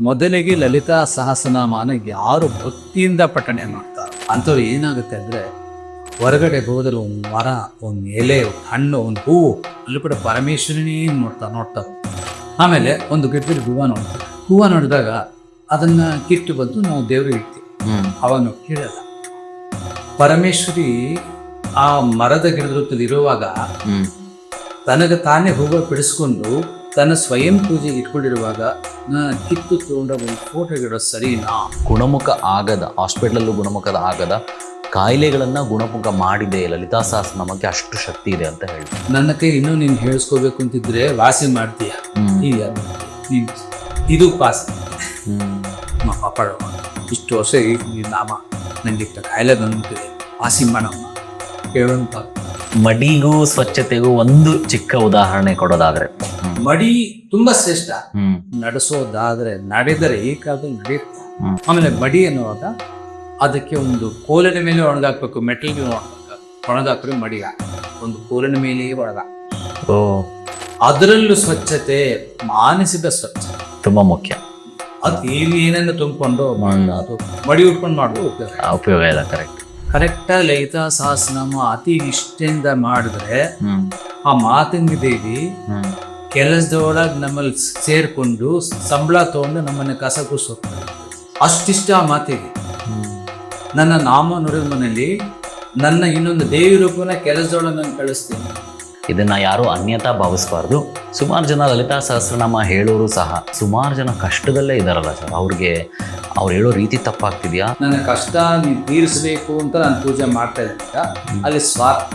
ಮೊದಲಿಗೆ ಲಲಿತಾ ಸಹಸ್ರನಾಮನ ಯಾರು ಭಕ್ತಿಯಿಂದ ಪಠಣೆ ಮಾಡ್ತಾರೆ ಅಂಥವ್ರು ಏನಾಗುತ್ತೆ ಅಂದರೆ ಹೊರಗಡೆ ಹೋದರೆ ಒಂದು ಮರ, ಒಂದು ಎಲೆ, ಒಂದು ಹಣ್ಣು, ಒಂದು ಹೂವು, ಅಲ್ಲಿ ಕೂಡ ಪರಮೇಶ್ವರನೇ ನೋಡ್ತಾರೆ. ಆಮೇಲೆ ಒಂದು ಗಿಡದಲ್ಲಿ ಹೂವು ನೋಡಿದಾಗ ಅದನ್ನು ಕಿತ್ತು ಬಂದು ನಾವು ದೇವರಿಗೆ ಇಡ್ತೀವಿ. ಅವಾಗ ನಾವು ಕೇಳಲ್ಲ. ಪರಮೇಶ್ವರಿ ಆ ಮರದ ಗಿಡದ ಇರುವಾಗ ತನಗೆ ತಾನೇ ಹೂವು ಬಿಡಿಸ್ಕೊಂಡು ತನ್ನ ಸ್ವಯಂ ಪೂಜೆಗೆ ಇಟ್ಕೊಂಡಿರುವಾಗ ಕಿತ್ತು ತಗೊಂಡ ಒಂದು ಫೋಟೋ ಇಡೋ ಸರಿನಾ? ಗುಣಮುಖ ಆಗದ ಹಾಸ್ಪಿಟ್ಲಲ್ಲೂ ಗುಣಮುಖದ ಆಗದ ಕಾಯಿಲೆಗಳನ್ನು ಗುಣಮುಖ ಮಾಡಿದೆ ಲಲಿತಾ ಸಹಸ್ರನಾಮಕ್ಕೆ ಅಷ್ಟು ಶಕ್ತಿ ಇದೆ ಅಂತ ಹೇಳಿ. ನನ್ನ ಕೈ ಇನ್ನೂ ನೀನು ಹೇಳಿಸ್ಕೋಬೇಕು ಅಂತಿದ್ರೆ ವಾಸಿ ಮಾಡ್ತೀಯ. ಇದು ಪಾಸ್ ಪಾಪಡ ಇಷ್ಟು ವರ್ಷ ಈ ನಾಮ ನನಗೆ ಕಾಯಿಲೆ ಬಂದಿದೆ, ವಾಸಿ ಮಾಡಮ್ಮ ಕೇಳುವಂತ. ಮಡಿಗೂ ಸ್ವಚ್ಛತೆಗೂ ಒಂದು ಚಿಕ್ಕ ಉದಾಹರಣೆ ಕೊಡೋದಾದ್ರೆ, ಮಡಿ ತುಂಬಾ ಶ್ರೇಷ್ಠ. ನಡೆಸೋದಾದ್ರೆ ನಡೆದರೆ ಈ ಕಾಲದಲ್ಲಿ ನಡೆಯುತ್ತೆ. ಆಮೇಲೆ ಮಡಿ ಅನ್ನುವಾಗ ಅದಕ್ಕೆ ಒಂದು ಕೋಲಿನ ಮೇಲೆ ಒಣಗಾಕ್ಬೇಕು, ಮೆಟಲ್ಗೆ ಒಣಗಾಕ್ರೆ ಮಡಿ ಒಂದು ಕೋಲಿನ ಮೇಲೆ ಒಣಗ. ಅದರಲ್ಲೂ ಸ್ವಚ್ಛತೆ, ಮಾನಸಿಕ ಸ್ವಚ್ಛತೆ ತುಂಬಾ ಮುಖ್ಯ. ಅದು ಏನೇನನ್ನು ತುಂಬಿಕೊಂಡು ಅದು ಮಡಿ ಉಟ್ಕೊಂಡು ಮಾಡೋದು ಉಪಯೋಗ ಇಲ್ಲ. ಕರೆಕ್ಟಾಗಿ ಲಲಿತಾ ಸಹಸ್ರನಾಮ ಅತಿ ಇಷ್ಟದಿಂದ ಮಾಡಿದ್ರೆ ಆ ಮಾತಂಗಿ ದೇವಿ ಕೆಲಸದೊಳಗೆ ನಮ್ಮಲ್ಲಿ ಸೇರ್ಕೊಂಡು ಸಂಬಳ ತಗೊಂಡು ನಮ್ಮನ್ನ ಕಸ ಕೂರಿಸೋಗ್ತಾರೆ. ಅಷ್ಟಿಷ್ಟ ಆ ಮಾತಿಗೆ. ನನ್ನ ನಾಮ ನುಡಿದ ಮನೆಯಲ್ಲಿ ನನ್ನ ಇನ್ನೊಂದು ದೇವಿ ರೂಪನ ಕೆಲಸದೊಳಗೆ ನಾನು ಕಳಿಸ್ತೀನಿ. ಇದನ್ನ ಯಾರು ಅನ್ಯತಾ ಭಾವಿಸಬಾರ್ದು. ಸುಮಾರು ಜನ ಲಲಿತಾ ಸಹಸ್ರನಾಮ ಹೇಳೋರು ಸಹ ಸುಮಾರು ಜನ ಕಷ್ಟದಲ್ಲೇ ಇದಾರಲ್ಲ ಸರ್, ಅವ್ರಿಗೆ ಅವ್ರು ಹೇಳೋ ರೀತಿ ತಪ್ಪಾಗ್ತಿದ್ಯಾ? ನನ್ನ ಕಷ್ಟ ನೀವು ತೀರಿಸಬೇಕು ಅಂತ ನಾನು ಪೂಜೆ ಮಾಡ್ತಾ ಇದ್ದಾಗ ಅಲ್ಲಿ ಸ್ವಾರ್ಥ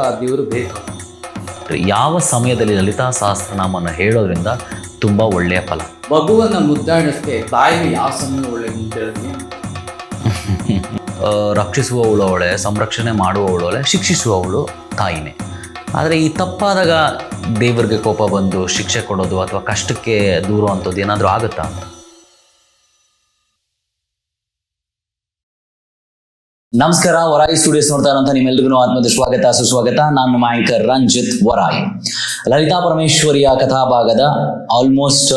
ಆ ದೇವರು ಬೇಕು. ಯಾವ ಸಮಯದಲ್ಲಿ ಲಲಿತಾ ಸಹಸ್ರನಾಮನ ಹೇಳೋದ್ರಿಂದ ತುಂಬಾ ಒಳ್ಳೆಯ ಫಲ? ಮಗುವನ್ನ ಮುದ್ದಾಡಕ್ಕೆ ತಾಯಿಗೆ ಯಾವ ಸಮಯ ಒಳ್ಳೆ ಮುದ್ದಾಡಿ ರಕ್ಷಿಸುವವಳು ಅವಳೆ, ಸಂರಕ್ಷಣೆ ಮಾಡುವವಳು ಅವಳೆ, ಶಿಕ್ಷಿಸುವವಳು ತಾಯಿನೇ. ಆದರೆ ಈ ತಪ್ಪಾದಾಗ ದೇವರಿಗೆ ಕೋಪ ಬಂದು ಶಿಕ್ಷೆ ಕೊಡೋದು ಅಥವಾ ಕಷ್ಟಕ್ಕೆ ದೂರ ಅಂಥದ್ದು ಏನಾದರೂ ಆಗುತ್ತಾ? ನಮಸ್ಕಾರ, ವರಾಯಿ ಸ್ಟುಡಿಯೋಸ್ ನೋಡ್ತಾ ಇರೋಂಥ ನಿಮ್ಮೆಲ್ರಿಗೂ ಆತ್ಮದ ಸ್ವಾಗತ, ಸುಸ್ವಾಗತ. ನಾನು ಆಂಕರ್ ರಂಜಿತ್ ವರಾಯಿ. ಲಲಿತಾ ಪರಮೇಶ್ವರಿಯ ಕಥಾಭಾಗದ ಆಲ್ಮೋಸ್ಟ್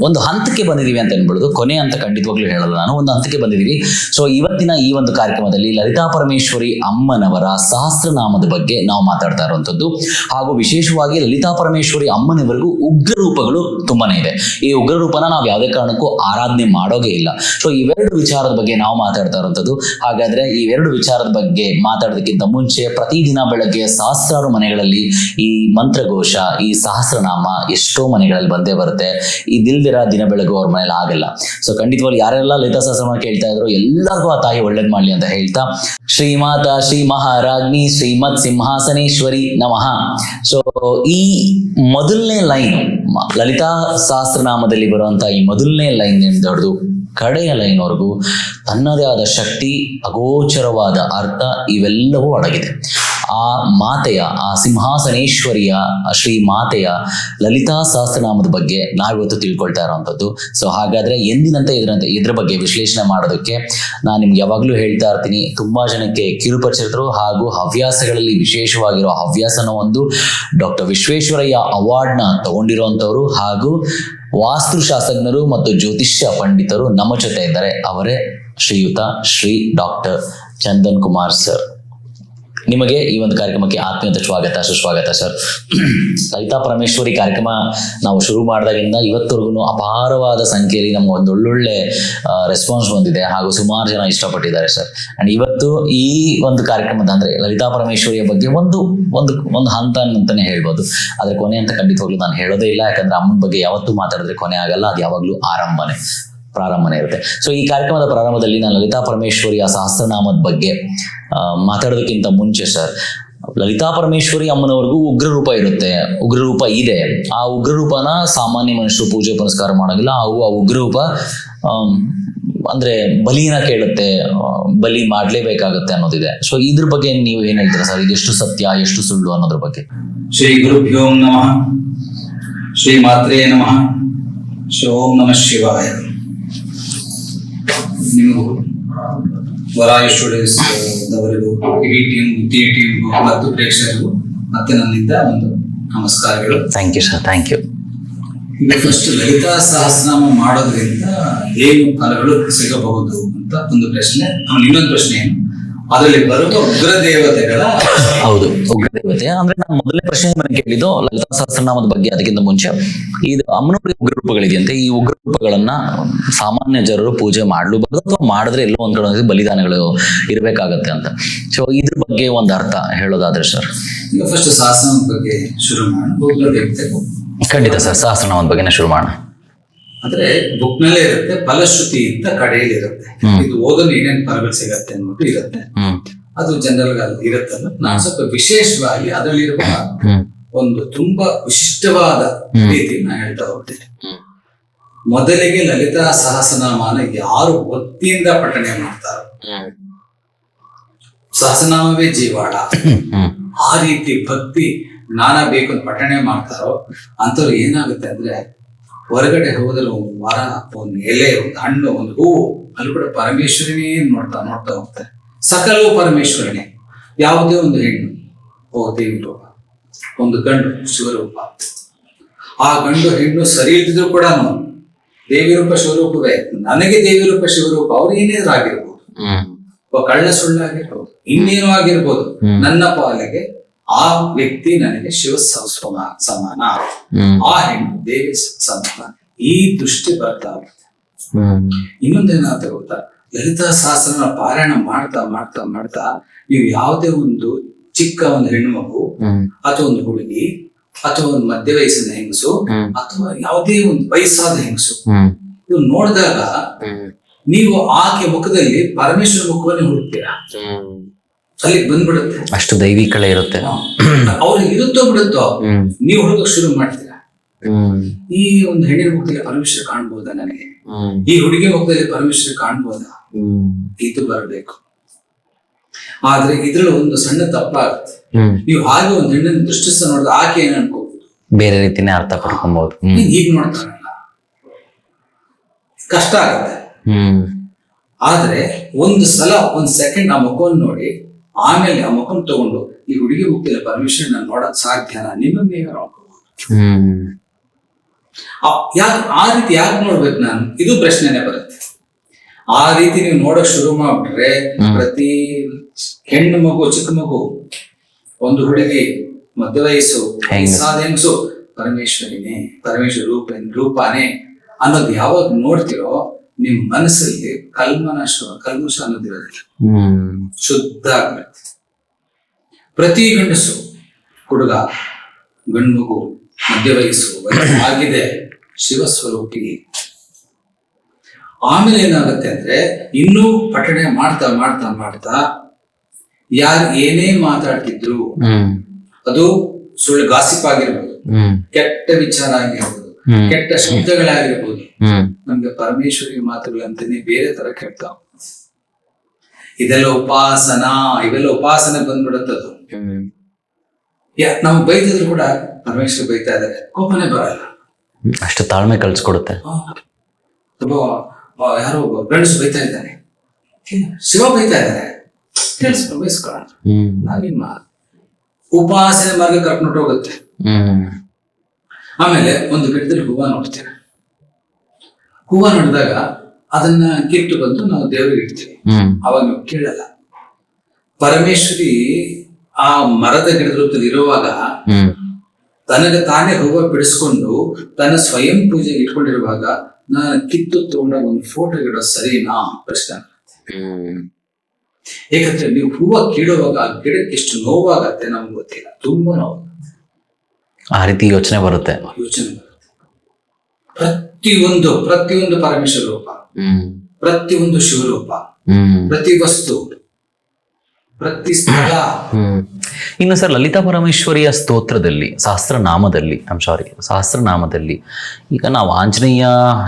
ಒಂದು ಹಂತಕ್ಕೆ ಬಂದಿದ್ದೀವಿ ಅಂತ ಅನ್ಬಿಡೋದು. ಕೊನೆ ಅಂತ ಖಂಡಿತವಾಗ್ಲೂ ಹೇಳಲ್ಲ ನಾನು, ಒಂದು ಹಂತಕ್ಕೆ ಬಂದಿದ್ದೀವಿ. ಸೊ ಇವತ್ತಿನ ಈ ಒಂದು ಕಾರ್ಯಕ್ರಮದಲ್ಲಿ ಲಲಿತಾ ಪರಮೇಶ್ವರಿ ಅಮ್ಮನವರ ಸಹಸ್ರನಾಮದ ಬಗ್ಗೆ ನಾವು ಮಾತಾಡ್ತಾ ಇರುವಂಥದ್ದು. ಹಾಗೂ ವಿಶೇಷವಾಗಿ ಲಲಿತಾ ಪರಮೇಶ್ವರಿ ಅಮ್ಮನವರಿಗೂ ಉಗ್ರ ರೂಪಗಳು ತುಂಬಾನೇ ಇದೆ. ಈ ಉಗ್ರ ರೂಪನ ನಾವು ಯಾವುದೇ ಕಾರಣಕ್ಕೂ ಆರಾಧನೆ ಮಾಡೋದೇ ಇಲ್ಲ. ಸೊ ಇವೆರಡು ವಿಚಾರದ ಬಗ್ಗೆ ನಾವು ಮಾತಾಡ್ತಾ ಇರುವಂಥದ್ದು. ಹಾಗಾದ್ರೆ ಈ ಎರಡು ವಿಚಾರದ ಬಗ್ಗೆ ಮಾತಾಡೋದಕ್ಕಿಂತ ಮುಂಚೆ ಪ್ರತಿದಿನ ಬೆಳಗ್ಗೆ ಸಹಸ್ರಾರು ಮನೆಗಳಲ್ಲಿ ಈ ಮಂತ್ರಘೋಷ, ಈ ಸಹಸ್ರನಾಮ ಎಷ್ಟೋ ಮನೆಗಳಲ್ಲಿ ಬಂದೇ ಬರುತ್ತೆ. ಇದಿಲ್ದಿರ ದಿನ ಬೆಳಗ್ಗೆ ಅವ್ರ ಮನೇಲಿ ಆಗಲ್ಲ. ಸೊ ಖಂಡಿತವಾಗಿ ಯಾರೆಲ್ಲ ಲಲಿತಾ ಸಹಸ್ರನಾಮ ಕೇಳ್ತಾ ಇದ್ರು ಎಲ್ಲರಿಗೂ ಆ ತಾಯಿ ಒಳ್ಳೇದ್ ಮಾಡ್ಲಿ ಅಂತ ಹೇಳ್ತಾ, ಶ್ರೀಮಾತಾ ಶ್ರೀ ಮಹಾರಾಜ್ಞಿ ಶ್ರೀಮತ್ ಸಿಂಹಾಸನೇಶ್ವರಿ ನಮಃ. ಸೊ ಈ ಮೊದಲನೇ ಲೈನ್ ಲಲಿತಾ ಸಹಸ್ರನಾಮದಲ್ಲಿ ಬರುವಂತ ಈ ಮೊದಲನೇ ಲೈನ್ ಹಿಡಿದು ಕಡೆಯ ಲೈನ್ವರೆಗೂ ತನ್ನದೇ ಆದ ಶಕ್ತಿ, ಅಗೋಚರವಾದ ಅರ್ಥ ಇವೆಲ್ಲವೂ ಅಡಗಿದೆ. ಆ ಮಾತೆಯ, ಆ ಸಿಂಹಾಸನೇಶ್ವರಿಯ ಶ್ರೀ ಮಾತೆಯ ಲಲಿತಾ ಸಹಸ್ರನಾಮದ ಬಗ್ಗೆ ನಾವಿವತ್ತು ತಿಳ್ಕೊಳ್ತಾ ಇರೋವಂಥದ್ದು. ಸೊ ಹಾಗಾದ್ರೆ ಎಂದಿನಂತೆ ಇದ್ರ ಬಗ್ಗೆ ವಿಶ್ಲೇಷಣೆ ಮಾಡೋದಕ್ಕೆ ನಾನು ನಿಮ್ಗೆ ಯಾವಾಗಲೂ ಹೇಳ್ತಾ ಇರ್ತೀನಿ, ತುಂಬಾ ಜನಕ್ಕೆ ಕಿರುಪರಿಚಿತರು ಹಾಗೂ ಹವ್ಯಾಸಗಳಲ್ಲಿ ವಿಶೇಷವಾಗಿರೋ ಹವ್ಯಾಸನ ಒಂದು ಡಾಕ್ಟರ್ ವಿಶ್ವೇಶ್ವರಯ್ಯ ಅವಾರ್ಡ್ನ ತಗೊಂಡಿರುವಂಥವ್ರು ಹಾಗೂ ವಾಸ್ತುಶಾಸ್ತ್ರಜ್ಞರು ಮತ್ತು ಜ್ಯೋತಿಷ್ಯ ಪಂಡಿತರು ನಮ್ಮ ಜೊತೆ ಇದ್ದಾರೆ. ಅವರೇ ಶ್ರೀಯುತ ಶ್ರೀ ಡಾಕ್ಟರ್ ಚಂದನ್ ಕುಮಾರ್ ಸರ್. ನಿಮಗೆ ಈ ಒಂದು ಕಾರ್ಯಕ್ರಮಕ್ಕೆ ಆತ್ಮೀಯತೆ ಸ್ವಾಗತ, ಸುಸ್ವಾಗತ ಸರ್. ಲಲಿತಾ ಪರಮೇಶ್ವರಿ ಕಾರ್ಯಕ್ರಮ ನಾವು ಶುರು ಮಾಡಿದಾಗಿಂದ ಇವತ್ತವರೆಗೂ ಅಪಾರವಾದ ಸಂಖ್ಯೆಯಲ್ಲಿ ನಮ್ಗೆ ಒಂದು ಒಳ್ಳೊಳ್ಳೆ ರೆಸ್ಪಾನ್ಸ್ ಬಂದಿದೆ ಹಾಗೂ ಸುಮಾರು ಜನ ಇಷ್ಟಪಟ್ಟಿದ್ದಾರೆ ಸರ್. ಅಂಡ್ ಇವತ್ತು ಈ ಒಂದು ಕಾರ್ಯಕ್ರಮದ ಅಂದ್ರೆ ಲಲಿತಾ ಪರಮೇಶ್ವರಿಯ ಬಗ್ಗೆ ಒಂದು ಹಂತ ಅಂತಾನೆ ಹೇಳ್ಬೋದು. ಅದ್ರ ಕೊನೆ ಅಂತ ಖಂಡಿತವಾಗ್ಲೂ ನಾನು ಹೇಳೋದೇ ಇಲ್ಲ. ಯಾಕಂದ್ರೆ ಅಮ್ಮನ ಬಗ್ಗೆ ಯಾವತ್ತೂ ಮಾತಾಡಿದ್ರೆ ಕೊನೆ ಆಗಲ್ಲ, ಅದು ಯಾವಾಗ್ಲೂ ಪ್ರಾರಂಭನೆ ಇರುತ್ತೆ. ಸೊ ಈ ಕಾರ್ಯಕ್ರಮದ ಪ್ರಾರಂಭದಲ್ಲಿ ನಾನು ಲಲಿತಾ ಪರಮೇಶ್ವರಿಯ ಸಹಸ್ರನಾಮದ ಬಗ್ಗೆ ಮಾತಾಡೋದಕ್ಕಿಂತ ಮುಂಚೆ ಸರ್, ಲಲಿತಾ ಪರಮೇಶ್ವರಿ ಅಮ್ಮನವರೆಗೂ ಉಗ್ರ ರೂಪ ಇರುತ್ತೆ, ಉಗ್ರ ರೂಪ ಇದೆ. ಆ ಉಗ್ರ ರೂಪನ ಸಾಮಾನ್ಯ ಮನುಷ್ಯರು ಪೂಜೆ ಪುನಸ್ಕಾರ ಮಾಡೋದಿಲ್ಲ. ಆ ಉಗ್ರ ರೂಪ ಅಂದ್ರೆ ಬಲಿನ ಕೇಳುತ್ತೆ, ಬಲಿ ಮಾಡ್ಲೇಬೇಕಾಗತ್ತೆ ಅನ್ನೋದಿದೆ. ಸೊ ಇದ್ರ ಬಗ್ಗೆ ನೀವು ಏನ್ ಹೇಳ್ತೀರಾ ಸರ್? ಇದೆಷ್ಟು ಸತ್ಯ, ಎಷ್ಟು ಸುಳ್ಳು ಅನ್ನೋದ್ರ ಬಗ್ಗೆ? ಶ್ರೀ ಗುರುಭ್ಯೋ ನಮಃ, ಶ್ರೀ ಮಾತ್ರೇ ನಮಃ, ಶ್ರೀ ಓಂ ನಮಃ ಶಿವಾಯ. ನೀವು ವರಾಯಿ ಸ್ಟುಡಿಯೋಸ್ ದವರಿಗೂ, ಇಡೀ ಟೀಮ್ ಮತ್ತು ಪ್ರೇಕ್ಷಕರಿಗೂ ಮತ್ತೆ ನನ್ನಿಂದ ಒಂದು ನಮಸ್ಕಾರಗಳು. Thank you sir, thank you. ಈಗ ಫಸ್ಟ್ ಲಲಿತಾ ಸಹಸ್ರನಾಮ ಮಾಡೋದ್ರಿಂದ ಏನು ಫಲಗಳು ಸಿಗಬಹುದು ಅಂತ ಒಂದು ಪ್ರಶ್ನೆ. ಆಮೇಲೆ ಇನ್ನೊಂದು ಪ್ರಶ್ನೆ ಏನು, ಅದರಲ್ಲಿ ಬರುವ ಉಗ್ರ ದೇವತೆಗಳ ಹೌದು, ಉಗ್ರ ದೇವತೆ ಅಂದ್ರೆ ನಾನು ಮೊದಲನೇ ಪ್ರಶ್ನೆ ನಾನು ಕೇಳಿದ್ದು ಲಲಿತಾ ಸಹಸ್ರನಾಮದ ಬಗ್ಗೆ. ಅದಕ್ಕಿಂತ ಮುಂಚೆ ಇದು ಅಮ್ಮನವರಿಗೆ ಉಗ್ರ ರೂಪಗಳಿದೆಯಂತೆ. ಈ ಉಗ್ರ ರೂಪಗಳನ್ನ ಸಾಮಾನ್ಯ ಜನರು ಪೂಜೆ ಮಾಡಲೂಬಾರದು, ಅಥವಾ ಮಾಡಿದ್ರೆ ಎಲ್ಲೋ ಒಂದ್ ಕಡೆ ಬಲಿದಾನಗಳು ಇರ್ಬೇಕಾಗತ್ತೆ ಅಂತ. ಸೊ ಇದ್ರ ಬಗ್ಗೆ ಒಂದು ಅರ್ಥ ಹೇಳೋದಾದ್ರೆ ಸರ್. ಈಗ ಫಸ್ಟ್ ಸಹಸ್ರನಾಮದ ಬಗ್ಗೆ ಶುರು ಮಾಡೋಣ. ಉಗ್ರ ದೇವತೆ ಖಂಡಿತ ಸರ್, ಸಹಸ್ರನಾಮದ ಬಗ್ಗೆನೇ ಶುರು ಮಾಡೋಣ. ಅಂದ್ರೆ ಬುಕ್ ನಲ್ಲೇ ಇರುತ್ತೆ, ಫಲಶ್ರುತಿ ಅಂತ ಕಡೆಯಲ್ಲಿ ಇರುತ್ತೆ. ಇದು ಓದಲು ಏನೇನ್ ಫಲಗಳು ಸಿಗತ್ತೆ ಅಂದ್ಬಿಟ್ಟು ಇರುತ್ತೆ. ಅದು ಜನರಲ್ ಅಲ್ಲಿ ಇರುತ್ತಲ್ಲ. ನಾನು ಸ್ವಲ್ಪ ವಿಶೇಷವಾಗಿ ಅದರಲ್ಲಿರುವ ಒಂದು ತುಂಬಾ ವಿಶಿಷ್ಟವಾದ ರೀತಿ ನಾನು ಹೇಳ್ತಾ ಹೋಗ್ತೇನೆ. ಮೊದಲಿಗೆ ಲಲಿತಾ ಸಹಸ್ರನಾಮನ ಯಾರು ಭಕ್ತಿಯಿಂದ ಪಠಣೆ ಮಾಡ್ತಾರೋ, ಸಹಸ್ರನಾಮವೇ ಜೀವಾಳ, ಆ ರೀತಿ ಭಕ್ತಿ ಜ್ಞಾನ ಬೇಕು ಅಂತ ಪಠಣೆ ಮಾಡ್ತಾರೋ ಅಂತವ್ರು ಏನಾಗುತ್ತೆ ಅಂದ್ರೆ, ಹೊರಗಡೆ ಹೋದಲ್ಲಿ ಒಂದು ಮರ, ಒಂದು ಎಲೆ, ಒಂದು ಹಣ್ಣು, ಒಂದು ಹೂವು, ಅಲ್ಲಿ ಕೂಡ ಪರಮೇಶ್ವರನೇ ನೋಡ್ತಾ ನೋಡ್ತಾ ಹೋಗ್ತಾರೆ. ಸಕಲವು ಪರಮೇಶ್ವರನೇ. ಯಾವುದೇ ಒಂದು ಹೆಣ್ಣು ದೇವಿ ರೂಪ, ಒಂದು ಗಂಡು ಶಿವರೂಪ. ಆ ಗಂಡು ಹೆಣ್ಣು ಸರಿ ಇಲ್ದಿದ್ರು ಕೂಡ ದೇವಿ ರೂಪ ಶಿವರೂಪವೇ. ನನಗೆ ದೇವಿ ರೂಪ ಶಿವರೂಪ, ಅವ್ರು ಏನೇನಾದ್ರು ಆಗಿರ್ಬೋದು, ಕಳ್ಳ ಸುಳ್ಳಾಗಿರ್ಬೋದು, ಇನ್ನೇನು ಆಗಿರ್ಬೋದು, ನನ್ನ ಪಾಲಿಗೆ ಆ ವ್ಯಕ್ತಿ ನನಗೆ ಶಿವ ಸಮಾನ, ಆ ಹೆಣ್ಣು ದೇವಿ ಸಮಾನ. ಈ ದೃಷ್ಟಿ ಬರ್ತಾ ಹೋಗುತ್ತೆ. ಇನ್ನೊಂದೇನಾಗ್ತಾ ಗೊತ್ತಾ, ಲಲಿತಾ ಸಹಸ್ರನ ಪಾರಾಯಣ ಮಾಡ್ತಾ ಮಾಡ್ತಾ ಮಾಡ್ತಾ ನೀವು ಯಾವುದೇ ಒಂದು ಚಿಕ್ಕ ಒಂದು ಹೆಣ್ಣು ಮಗು, ಅಥವಾ ಒಂದು ಹುಡುಗಿ, ಅಥವಾ ಒಂದು ಮಧ್ಯ ವಯಸ್ಸಿನ ಹೆಂಗಸು, ಅಥವಾ ಯಾವುದೇ ಒಂದು ವಯಸ್ಸಾದ ಹೆಂಗಸು, ಇದು ನೋಡಿದಾಗ ನೀವು ಆಕೆ ಮುಖದಲ್ಲಿ ಪರಮೇಶ್ವರ ಮುಖವನ್ನೇ ಹುಡುಕ್ತೀರಾ. ಅಲ್ಲಿಗೆ ಬಂದ್ಬಿಡುತ್ತೆ. ಅಷ್ಟು ದೈವಿಕಳೆ ಇರುತ್ತೆ. ಅವ್ರಿಗೆ ಇರುತ್ತೋ ಬಿಡುತ್ತೋ, ನೀವು ಹುಡುಗಕ್ಕೆ ಶುರು ಮಾಡ್ತೀರಾ. ಈ ಒಂದು ಹೆಣ್ಣಿನ ಮುಖದಲ್ಲಿ ಪರಮೇಶ್ವರ ಕಾಣ್ಬೋದಾ ನನಗೆ, ಈ ಹುಡುಗಿ ಮುಖದಲ್ಲಿ ಪರಮೇಶ್ವರ ಕಾಣ್ಬೋದಾ, ಇದು ಬರಬೇಕು. ಆದ್ರೆ ಇದ್ರಲ್ಲಿ ಒಂದು ಸಣ್ಣ ತಪ್ಪಾಗುತ್ತೆ. ನೀವು ಹಾಗೆ ಒಂದು ಹೆಣ್ಣನ್ನು ದೃಷ್ಟಿಸ್ತಾ ನೋಡಿದ್ರೆ ಆಕೆ ಏನ್ ಅನ್ಕೋಬಹುದು, ಬೇರೆ ರೀತಿನೇ ಅರ್ಥ ಪಡ್ಕೊಬಹುದು. ಹೀಗ್ ನೋಡ್ತಾರಲ್ಲ, ಕಷ್ಟ ಆಗುತ್ತೆ. ಆದ್ರೆ ಒಂದು ಸಲ ಒಂದ್ ಸೆಕೆಂಡ್ ಆ ಮುಖವನ್ನು ನೋಡಿ, ಆಮೇಲೆ ಆ ಮುಖವನ್ನು ತಗೊಂಡು ಈ ಹುಡುಗಿ ಮುಖದಲ್ಲಿ ಪರಮೇಶ್ವರ ನಾನು ನೋಡಕ್ ಸಾಧ್ಯನಾ, ನಿಮ್ಮ ಬೇಗ ನೋಡ್ಕೋಬಹುದು. ಯಾಕೆ ಆ ರೀತಿ ಯಾಕೆ ನೋಡ್ಬೇಕು ನಾನು, ಇದು ಪ್ರಶ್ನೆನೇ ಬರುತ್ತೆ. ಆ ರೀತಿ ನೀವು ನೋಡಕ್ ಶುರು ಮಾಡ್ಬಿಟ್ರೆ, ಪ್ರತಿ ಹೆಣ್ಣು ಮಗು, ಚಿಕ್ಕ ಮಗು, ಒಂದು ಹುಡುಗಿ, ಮಧ್ಯ ವಯಸ್ಸು, ವಯಸ್ಸಾದ ಹೆಂಗಸು, ಪರಮೇಶ್ವರಿನೇ, ಪರಮೇಶ್ವರ ರೂಪಾನೇ ಅನ್ನೋದು ಯಾವಾಗ ನೋಡ್ತಿರೋ, ನಿಮ್ ಮನಸ್ಸಲ್ಲಿ ಕಲ್ಮಶ ಅನ್ನೋದಿರೋದಿಲ್ಲ, ಶುದ್ಧ ಆಗ್ಬಿಡುತ್ತೆ. ಪ್ರತಿ ಗಂಡಸು, ಹುಡುಗ, ಗಂಡು ಮಗು, ಮಧ್ಯ ವಯಸ್ಸು ಆಗಿದೆ ಶಿವಸ್ವರೂಪಿ. ಆಮೇಲೆ ಏನಾಗುತ್ತೆ ಅಂದ್ರೆ, ಇನ್ನೂ ಪಠಣೆ ಮಾಡ್ತಾ ಮಾಡ್ತಾ ಮಾಡ್ತಾ ಯಾರು ಏನೇ ಮಾತಾಡ್ತಿದ್ರು, ಅದು ಸುಳ್ಳು ಗಾಸಿಪ್ ಆಗಿರ್ಬೋದು, ಕೆಟ್ಟ ವಿಚಾರ ಆಗಿರ್ಬೋದು, ಕೆಟ್ಟ ಶಬ್ದಗಳಾಗಿರ್ಬೋದು, ನಮ್ಗೆ ಪರಮೇಶ್ವರಿ ಮಾತುಗಳಂತಾನೆ ಬೇರೆ ತರ ಕೇಳ್ತಾವ. ಇದೆಲ್ಲ ಇವೆಲ್ಲ ಉಪಾಸನೆ ಬಂದ್ಬಿಡುತ್ತದು. ನಾವು ಬೈತಿದ್ರು ಕೂಡ ಪರಮೇಶ್ವರಿ ಬೈತಾ ಇದ್ದಾರೆ, ಕೋಪನೆ ಬರಲ್ಲ. ಅಷ್ಟು ತಾಳ್ಮೆ ಕಳ್ಸಿಕೊಡುತ್ತೆ. ಯಾರೋ ಗಂಡಸು ಬೈತಾ ಇದ್ದಾನೆ, ಶಿವ ಬೈತಾ ಇದ್ದಾರೆ, ಬೈಸ್ಕೊಳ್ಳೋಣ. ನಾವಿನ್ನ ಉಪಾಸನೆ ಮಾರ್ಗ ಕರ್ಕೊಂಡು ಹೋಗುತ್ತೆ. ಆಮೇಲೆ ಒಂದು ಗಿಡದಲ್ಲಿ ಹೂವ ನೋಡ್ತೇವೆ. ಹೂವ ನೋಡಿದಾಗ ಅದನ್ನ ಕಿತ್ತು ಬಂದು ನಾವು ದೇವರಿಗೆ ಇಡ್ತೀವಿ. ಅವಾಗ ನಾವು ಕೇಳಲ್ಲ. ಪರಮೇಶ್ವರಿ ಆ ಮರದ ಗಿಡದ ರೂಪದಲ್ಲಿ ಇರುವಾಗ ತನಗೆ ತಾನೇ ಹೂವ ಬಿಡಿಸ್ಕೊಂಡು ತನ್ನ ಸ್ವಯಂ ಪೂಜೆಗೆ ಇಟ್ಕೊಂಡಿರುವಾಗ ನಾನು ಕಿತ್ತು ತಗೊಂಡಾಗ ಒಂದು ಫೋಟೋ ಇಡೋ ಸರಿನಾ ಪ್ರಶ್ನೆ. ಯಾಕಂದ್ರೆ ನೀವು ಹೂವ ಕೀಳುವಾಗ ಆ ಗಿಡಕ್ಕೆ ಎಷ್ಟು ನೋವಾಗತ್ತೆ ನಮ್ಗೆ ಗೊತ್ತಿಲ್ಲ, ತುಂಬಾ ನೋವು. ಆ ರೀತಿ ಯೋಚನೆ ಬರುತ್ತೆ. ಪ್ರತಿಯೊಂದು ಪರಮೇಶ್ವರ ರೂಪ, ಪ್ರತಿಯೊಂದು ಶಿವರೂಪ, ಪ್ರತಿ ವಸ್ತು, ಪ್ರತಿ ಸ್ಥಳ. ಇನ್ನು ಸರ್, ಲಲಿತಾ ಪರಮೇಶ್ವರಿಯ ಸ್ತೋತ್ರದಲ್ಲಿ, ಸಹಸ್ರನಾಮದಲ್ಲಿ ಈಗ ನಾವು ಆಂಜನೇಯ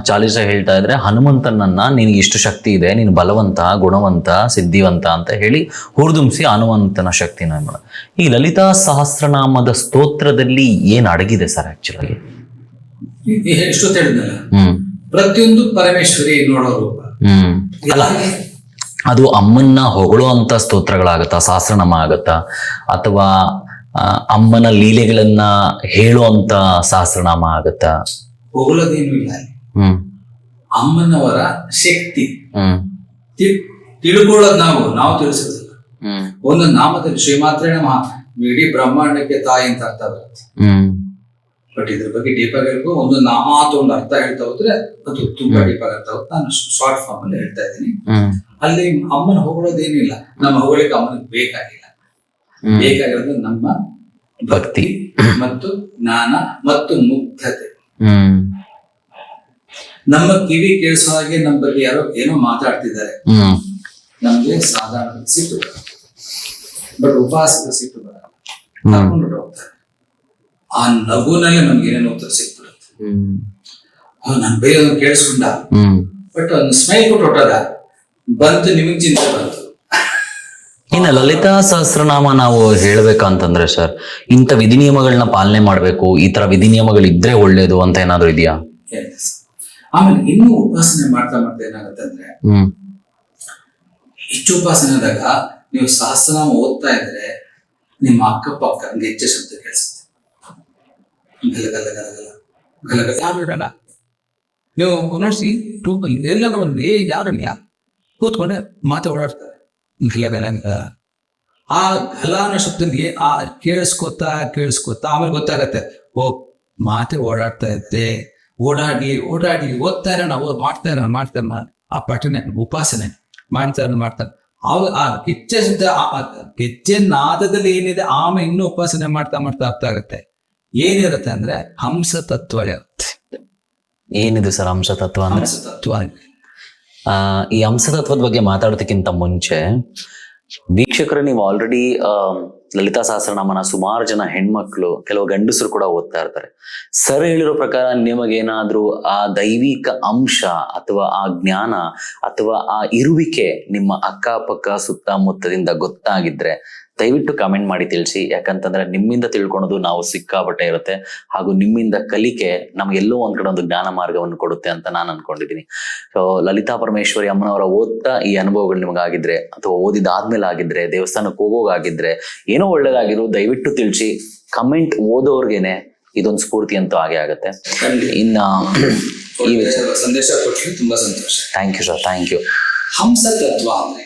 ಚಾಲಿಸ ಹೇಳ್ತಾ ಇದ್ರೆ, ಹನುಮಂತನನ್ನ ನಿನಗೆ ಇಷ್ಟು ಶಕ್ತಿ ಇದೆ, ನೀನು ಬಲವಂತ, ಗುಣವಂತ, ಸಿದ್ಧಿವಂತ ಅಂತ ಹೇಳಿ ಹುರಿದುಂಬಿಸಿ ಹನುಮಂತನ ಶಕ್ತಿನ ಮಾಡ. ಈ ಲಲಿತಾ ಸಹಸ್ರನಾಮದ ಸ್ತೋತ್ರದಲ್ಲಿ ಏನ್ ಅಡಗಿದೆ ಸರ್ ಆಕ್ಚುಲಿ? ಎಷ್ಟೊತ್ತು ಹೇಳಿದ್ನಲ್ಲ, ಪ್ರತಿಯೊಂದು ಪರಮೇಶ್ವರಿ ನೋಡೋ ರೂಪ. ಅಲ್ಲ, ಅದು ಅಮ್ಮನ್ನ ಹೊಗಳುವಂತ ಸ್ತೋತ್ರಗಳಾಗತ್ತಾ, ಸಹಸ್ರನಾಮ ಆಗತ್ತಾ, ಅಥವಾ ಅಮ್ಮನ ಲೀಲೆಗಳನ್ನ ಹೇಳುವಂತ ಸಹಸ್ರನಾಮ ಆಗತ್ತಾ? ಹೊಗಳೋದೇನು ಇಲ್ಲ. ಹ್ಮ್ ಅಮ್ಮನವರ ಶಕ್ತಿ ಹ್ಮ್ ತಿಳ್ಕೊಳ್ಳೋದು ನಾವು ತಿಳಿಸೋದಿಲ್ಲ. ಹ್ಮ್ ಒಂದು ನಾಮದಲ್ಲಿ ಶ್ರೀಮಾತ್ರೇ ನಮಃ ಇಡೀ ಬ್ರಹ್ಮಾಂಡಕ್ಕೆ ತಾಯಿ ಅಂತ ಅರ್ಥ ಬರುತ್ತೆ. ಹ್ಮ್ ಬಟ್ ಇದ್ರ ಬಗ್ಗೆ ಡೀಪ್ ಆಗಿರ್ಬೇಕು. ಒಂದು ನಾಮ ಅಥವಾ ಒಂದು ಅರ್ಥ ಹೇಳ್ತಾ ಹೋದ್ರೆ ಅದು ತುಂಬಾ ಡೀಪ್ ಆಗಿ ಅರ್ಥ ಆಗುತ್ತೆ. ನಾನು ಶಾರ್ಟ್ ಫಾರ್ಮ್ ಅಲ್ಲಿ ಹೇಳ್ತಾ ಇದ್ದೀನಿ. ಅಲ್ಲಿ ಅಮ್ಮನ ಹೊಗಳೋದೇನಿಲ್ಲ. ನಮ್ಮ ಹೊಗಳಿಕೆ ಅಮ್ಮನಿಗೆ ಬೇಕಾಗಿಲ್ಲ. ಬೇಕಾಗಿರೋದು ನಮ್ಮ ಭಕ್ತಿ ಮತ್ತು ಜ್ಞಾನ ಮತ್ತು ಮುಗ್ಧತೆ. ನಮ್ಮ ಕಿವಿ ಕೇಳಿಸೋ ಹಾಗೆ ನಮ್ಮ ಬಗ್ಗೆ ಯಾರೋ ಏನೋ ಮಾತಾಡ್ತಿದ್ದಾರೆ, ನಮ್ಗೆ ಸಾಧಾರಣ ಸಿಟ್ಟು ಬರುತ್ತೆ. ಬಟ್ ಉಪವಾಸದ ಸಿಟ್ಟು ಬರಲ್ಲ, ಕರ್ಕೊಂಡು ಹೋಗ್ತಾರೆ. ಆ ನಗುನಲ್ಲೇ ನಮ್ಗೆ ಏನೇನೋ ಉತ್ತರ ಸಿಕ್ಬಿಡುತ್ತೆ. ನನ್ ಬೇರೆಯವ್ರನ್ನ ಕೇಳಿಸ್ಕೊಂಡ, ಬಟ್ ಒಂದು ಸ್ಮೈಲ್ ಕೊಟ್ಟು ಹೊಟ್ಟದ ಬಂತು, ನಿಮಗ್ ಚಿಂತೆ ಬಂತು. ಇನ್ನು ಲಲಿತಾ ಸಹಸ್ರನಾಮ ನಾವು ಹೇಳ್ಬೇಕಂತಂದ್ರೆ ಸರ್, ಇಂಥ ವಿಧಿ ನಿಯಮಗಳನ್ನ ಪಾಲನೆ ಮಾಡ್ಬೇಕು, ಈ ತರ ವಿಧಿ ನಿಯಮಗಳು ಇದ್ರೆ ಒಳ್ಳೇದು ಅಂತ ಏನಾದ್ರು ಇದೆಯಾ? ಆಮೇಲೆ ಇನ್ನೂ ಉಪಾಸನೆ ಮಾಡ್ತಾ ಮಾಡ್ತಾ ಏನಾಗುತ್ತೆ ಅಂದ್ರೆ, ಹೆಚ್ಚು ಉಪಾಸನೆ ಆದಾಗ ನೀವು ಸಹಸ್ರನಾಮ ಓದ್ತಾ ಇದ್ರೆ ನಿಮ್ಮ ಅಕ್ಕಪಕ್ಕ ಗೆಜ್ಜೆ ಶಬ್ದ ಕೇಳಿಸುತ್ತೆ. ಗಲ ಗಲ ಗಲ ಗಲ ಗಲ ಗಲ. ಯಾರು ಇರಲ್ಲ, ನೀವು ನೋಡಿಸಿ ಎಲ್ಲ ಒಂದು ಯಾರು ಕೂತ್ಕೊಂಡೆ ಮಾತೆ ಓಡಾಡ್ತಾರೆ. ಆ ಗಲ ಅನ್ನೋ ಶಬ್ದನಿಗೆ ಆ ಕೇಳಿಸ್ಕೊತಾ ಆಮೇಲೆ ಗೊತ್ತಾಗತ್ತೆ, ಓ ಮಾತೆ ಓಡಾಡ್ತಾ ಇದ್ದೆ. ಓಡಾಡಿ ಓದ್ತಾ ಇರೋಣ, ಮಾಡ್ತಾ ಇರೋಣ ಆ ಪಠನೆ ಉಪಾಸನೆ ಮಾಡ್ತಾರೆ. ಆ ಗೆಜ್ಜೆ ನಾದದಲ್ಲಿ ಏನಿದೆ ಆಮೇಲೆ ಇನ್ನೂ ಉಪಾಸನೆ ಮಾಡ್ತಾ ಅರ್ಥ ಆಗುತ್ತೆ. ಏನಿರುತ್ತೆ ಅಂದ್ರೆ ಹಂಸ ತತ್ವ ಇರುತ್ತೆ. ಏನಿದು ಸರ್ ಹಂಸ ತತ್ವ ಅಂದ್ರೆ? ಹಂಸ ತತ್ವ. ಈ ಹಂಸ ತತ್ವದ ಬಗ್ಗೆ ಮಾತಾಡೋದಕ್ಕಿಂತ ಮುಂಚೆ ವೀಕ್ಷಕರು, ನೀವು ಆಲ್ರೆಡಿ ಲಲಿತಾ ಸಹಸ್ರನಾಮನ ಸುಮಾರು ಜನ ಹೆಣ್ಮಕ್ಳು, ಕೆಲವು ಗಂಡಸರು ಕೂಡ ಓದ್ತಾ ಇರ್ತಾರೆ. ಸರ್ ಹೇಳಿರೋ ಪ್ರಕಾರ ನಿಮಗೇನಾದ್ರೂ ಆ ದೈವಿಕ ಅಂಶ ಅಥವಾ ಆ ಜ್ಞಾನ ಅಥವಾ ಆ ಇರುವಿಕೆ ನಿಮ್ಮ ಅಕ್ಕಪಕ್ಕ ಸುತ್ತಮುತ್ತದಿಂದ ಗೊತ್ತಾಗಿದ್ರೆ ದಯವಿಟ್ಟು ಕಮೆಂಟ್ ಮಾಡಿ ತಿಳಿಸಿ. ಯಾಕಂತಂದ್ರೆ ನಿಮ್ಮಿಂದ ತಿಳ್ಕೊಳೋದು ನಾವು ಸಿಕ್ಕಾಪಟ್ಟೆ ಇರುತ್ತೆ, ಹಾಗೂ ನಿಮ್ಮಿಂದ ಕಲಿಕೆ ನಮ್ಗೆಲ್ಲೋ ಒಂದ್ ಕಡೆ ಒಂದು ಜ್ಞಾನ ಮಾರ್ಗವನ್ನು ಕೊಡುತ್ತೆ ಅಂತ ನಾನು ಅನ್ಕೊಂಡಿದ್ದೀನಿ. ಸೊ ಲಲಿತಾ ಪರಮೇಶ್ವರಿ ಅಮ್ಮನವರ ಓದ್ತಾ ಈ ಅನುಭವಗಳು ನಿಮಗಾಗಿದ್ರೆ, ಅಥವಾ ಓದಿದಾದ್ಮೇಲೆ ಆಗಿದ್ರೆ, ದೇವಸ್ಥಾನಕ್ಕೆ ಹೋಗೋಗಾಗಿದ್ರೆ, ಏನೋ ಒಳ್ಳೇದಾಗಿರೋ ದಯವಿಟ್ಟು ತಿಳಿಸಿ. ಕಮೆಂಟ್ ಓದೋರ್ಗೆನೆ ಇದೊಂದು ಸ್ಫೂರ್ತಿ ಅಂತೂ ಆಗೇ ಆಗುತ್ತೆ. ಇನ್ನ ಈ ಸಂದೇಶ ಕೊಟ್ಟರೆ ತುಂಬಾ ಸಂತೋಷ. Thank you sir, thank you. ಹಂಸ ತತ್ವ ಅಂದ್ರೆ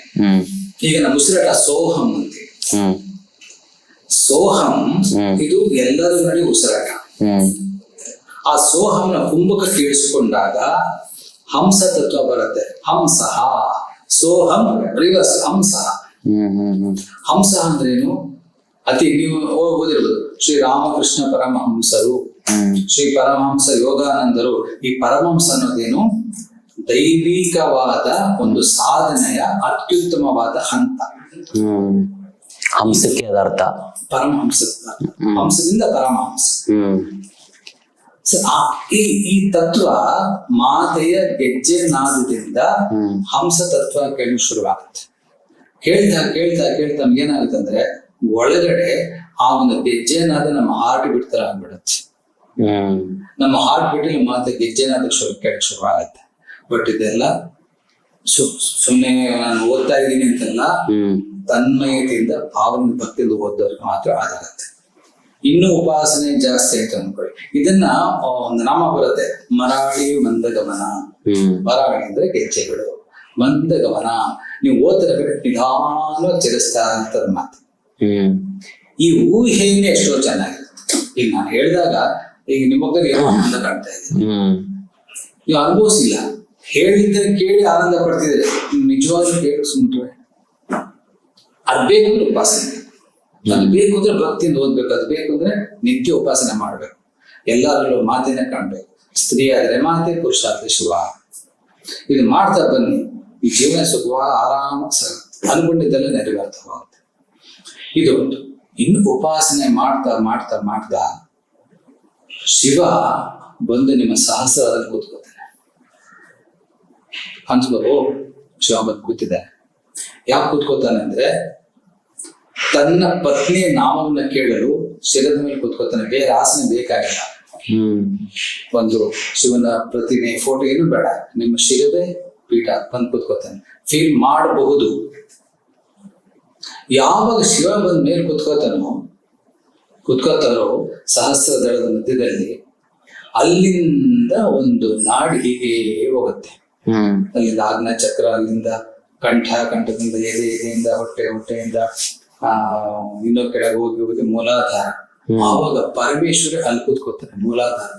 ಈಗ ನಮ್ಮ ಉಸಿರಾಟ ಸೋಹಂ ಅಂತ. ಸೋಹಂ ಇದು ಎಲ್ಲರೂ ನೋಡಿ ಉಸಿರಾಟ. ಆ ಸೋಹಂನ ಕುಂಭಕ ಕೇಳಿಸ್ಕೊಂಡಾಗ ಹಂಸ ತತ್ವ ಬರುತ್ತೆ. ಹಂಸ ಸೋಹಂ ರಿವರ್ಸ್ ಹಂಸ. ಹಂಸ ಅಂದ್ರೇನು? ನೀವು ಓದಿರ್ಬೋದು, ಶ್ರೀ ರಾಮಕೃಷ್ಣ ಪರಮಹಂಸರು, ಶ್ರೀ ಪರಮಹಂಸ ಯೋಗಾನಂದರು. ಈ ಪರಮಹಂಸ ಅನ್ನೋದೇನು? ದೈವಿಕವಾದ ಒಂದು ಸಾಧನೆಯ ಅತ್ಯುತ್ತಮವಾದ ಹಂತ. ಹಂಸಕ್ಕೆ ಅದ ಅರ್ಥ ಪರಮಹಂಸ. ಹಂಸದಿಂದ ಪರಮಹಂಸ. ಈ ತತ್ವ ಮಾತೆಯ ಗೆಜ್ಜೆ ನಾದದಿಂದ ಹಂಸ ತತ್ವ ಕೇಳಿ ಶುರುವಾಗುತ್ತೆ. ಕೇಳ್ತಾ ಏನಾಗುತ್ತೆ ಅಂದ್ರೆ ಒಳಗಡೆ ಆ ಒಂದು ಗೆಜ್ಜೆ ನಾದ ನಮ್ಮ ಹಾರ್ಟ್ ಬೀಟ್ ತರ ಆಗ್ಬಿಡುತ್ತೆ. ನಮ್ಮ ಹಾರ್ಟ್ ಬೀಟ್ ಮಾತೆ ಗೆಜ್ಜೆ ನಾದ ಕೇಳಕ್ ಶುರುವಾಗುತ್ತೆ. ಬಟ್ ಇದೆಲ್ಲ ಸುಮ್ಮನೆ ನಾನು ಓದ್ತಾ ಇದ್ದೀನಿ ಅಂತೆಲ್ಲ ತನ್ಮಯತೆಯಿಂದ ಭಾವನೆ ಭಕ್ತಿಯಿಂದ ಓದೋರಿಗೆ ಮಾತ್ರ ಆಗುತ್ತೆ. ಇನ್ನೂ ಉಪಾಸನೆ ಜಾಸ್ತಿ ಆಯ್ತು ಅನ್ಕೊಳ್ಳಿ. ಇದನ್ನ ಒಂದು ನಾಮ ಬರುತ್ತೆ, ಮರಾಠಿ ಮಂದಗಮನ. ಮರಾಠಿ ಅಂದ್ರೆ ಗೆಜ್ಜೆಗಳು, ಮಂದಗಮನ. ನೀವು ಓದ್ತಿರ ನಿಧಾನ ಚಲಿಸ್ತಾ ಇರ್ತದ ಮಾತು. ಈ ಊಹೆನೇ ಎಷ್ಟೋ ಚೆನ್ನಾಗಿರುತ್ತೆ. ಈಗ ನಾನು ಹೇಳಿದಾಗ ಈಗ ನಿಮ್ಮ ಮಕ್ಕಳಿಗೆ ಏನೋ ಆನಂದ ಕಾಣ್ತಾ ಇದೆ, ನೀವು ಅನುಭವಿಸಿಲ್ಲ. ಹೇಳಿದ್ರೆ ಕೇಳಿ ಆನಂದ ಪಡ್ತಿದ್ರೆ ನಿಜವಾಗ್ಲೂ ಕೇಳಿ ಸುಮ್ಮನೆ. ಅದ್ ಬೇಕು ಅಂದ್ರೆ ಉಪಾಸನೆ, ಅದು ಬೇಕು ಅಂದ್ರೆ ಭಕ್ತಿಯಿಂದ ಓದ್ಬೇಕು, ಅದು ಬೇಕು ಅಂದ್ರೆ ನಿತ್ಯ ಉಪಾಸನೆ ಮಾಡ್ಬೇಕು. ಎಲ್ಲರಲ್ಲೂ ಮಾತಿನ ಕಾಣ್ಬೇಕು. ಸ್ತ್ರೀ ಆದ್ರೆ ಮಾತೆ, ಪುರುಷ ಆದ್ರೆ ಶಿವ. ಇದು ಮಾಡ್ತಾ ಬನ್ನಿ, ಈ ಜೀವನ ಸುಖವಾದ ಆರಾಮ ಅನ್ಕೊಂಡಿದ್ದೆಲ್ಲ ನೆರವೇರ್ತಾ ಹೋಗುತ್ತೆ. ಇದು ಇನ್ನು ಉಪಾಸನೆ ಮಾಡ್ತಾ ಶಿವ ಬಂದು ನಿಮ್ಮ ಸಹಸ್ರದಲ್ಲಿ ಕೂತ್ಕೋತಾನೆ. ಹಂಚ್ಬೋದು, ಶಿವ ಬಂದು ಕೂತಿದೆ. ಯಾಕೆ ಕೂತ್ಕೋತಾನೆ ಅಂದ್ರೆ ತನ್ನ ಪತ್ನಿಯ ನಾಮವನ್ನ ಕೇಳಲು ಶಿರದ ಮೇಲೆ ಕೂತ್ಕೋತಾನೆ. ಬೇರೆ ಆಸನೆ ಬೇಕಾಗಿಲ್ಲ. ಒಂದು ಶಿವನ ಪ್ರತಿಮೆ ಫೋಟೋ ಏನು ಬೇಡ, ನಿಮ್ಮ ಶಿರವೇ ಪೀಠ ಬಂದು ಕೂತ್ಕೋತಾನೆ. ಫೀಲ್ ಮಾಡಬಹುದು. ಯಾವಾಗ ಶಿವ ಬಂದ ಮೇಲೆ ಕೂತ್ಕೋತಾರೋ ಸಹಸ್ರ ದಳದ ಮಧ್ಯದಲ್ಲಿ ಅಲ್ಲಿಂದ ಒಂದು ನಾಡಿ ಹೀಗೆ ಹೋಗುತ್ತೆ. ಅಲ್ಲಿಂದ ಆಗ್ನ ಚಕ್ರ, ಅಲ್ಲಿಂದ ಕಂಠದಿಂದ ಎದೆಯಿಂದ ಹೊಟ್ಟೆಯಿಂದ ಇನ್ನೊಂದ್ ಕೆಳಗೆ ಹೋಗಿ ಮೂಲಾಧಾರ. ಆವಾಗ ಪರಮೇಶ್ವರ ಅಲ್ಲಿ ಕೂತ್ಕೋತಾರೆ ಮೂಲಾಧಾರ.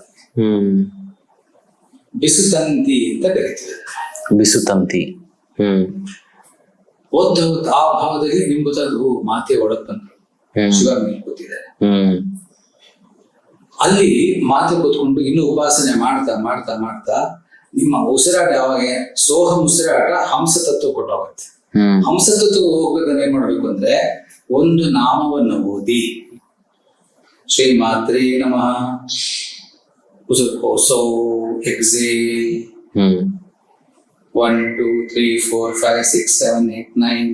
ಬಿಸುತಂತಿ ಅಂತ ಕರೀತೀವಿ. ಬಿಸುತಂತಿ. ಒಂದು ಆ ಭಾವದಲ್ಲಿ ನಿಂಬುತ್ತದು ಮಾತೆ ಒಳಗ್ ಬಂದ್ರು, ಶಿವ ಮೇಲೆ ಕೂತಿದ್ದಾರೆ. ಅಲ್ಲಿ ಮಾತೆ ಕೂತ್ಕೊಂಡು ಇನ್ನು ಉಪಾಸನೆ ಮಾಡ್ತಾ ಮಾಡ್ತಾ ಮಾಡ್ತಾ ನಿಮ್ಮ ಉಸಿರಾಟ ಯಾವಾಗ ಸೋಹಂ ಉಸಿರಾಟ ಹಂಸ ತತ್ವ ಕೊಟ್ಟೋಗುತ್ತೆ. ಹಂಸ ತತ್ವ ಹೋಗೋದನ್ನ ಏನ್ ಮಾಡ್ಬೇಕು ಅಂದ್ರೆ ಒಂದು ನಾಮವನ್ನು ಓದಿ ಶ್ರೀ ಮಾತ್ರೇ ನಮಃ, ಉಸಿರು ಎಕ್ಸೇಲ್ 1 2 3 4 5 6 7 8 9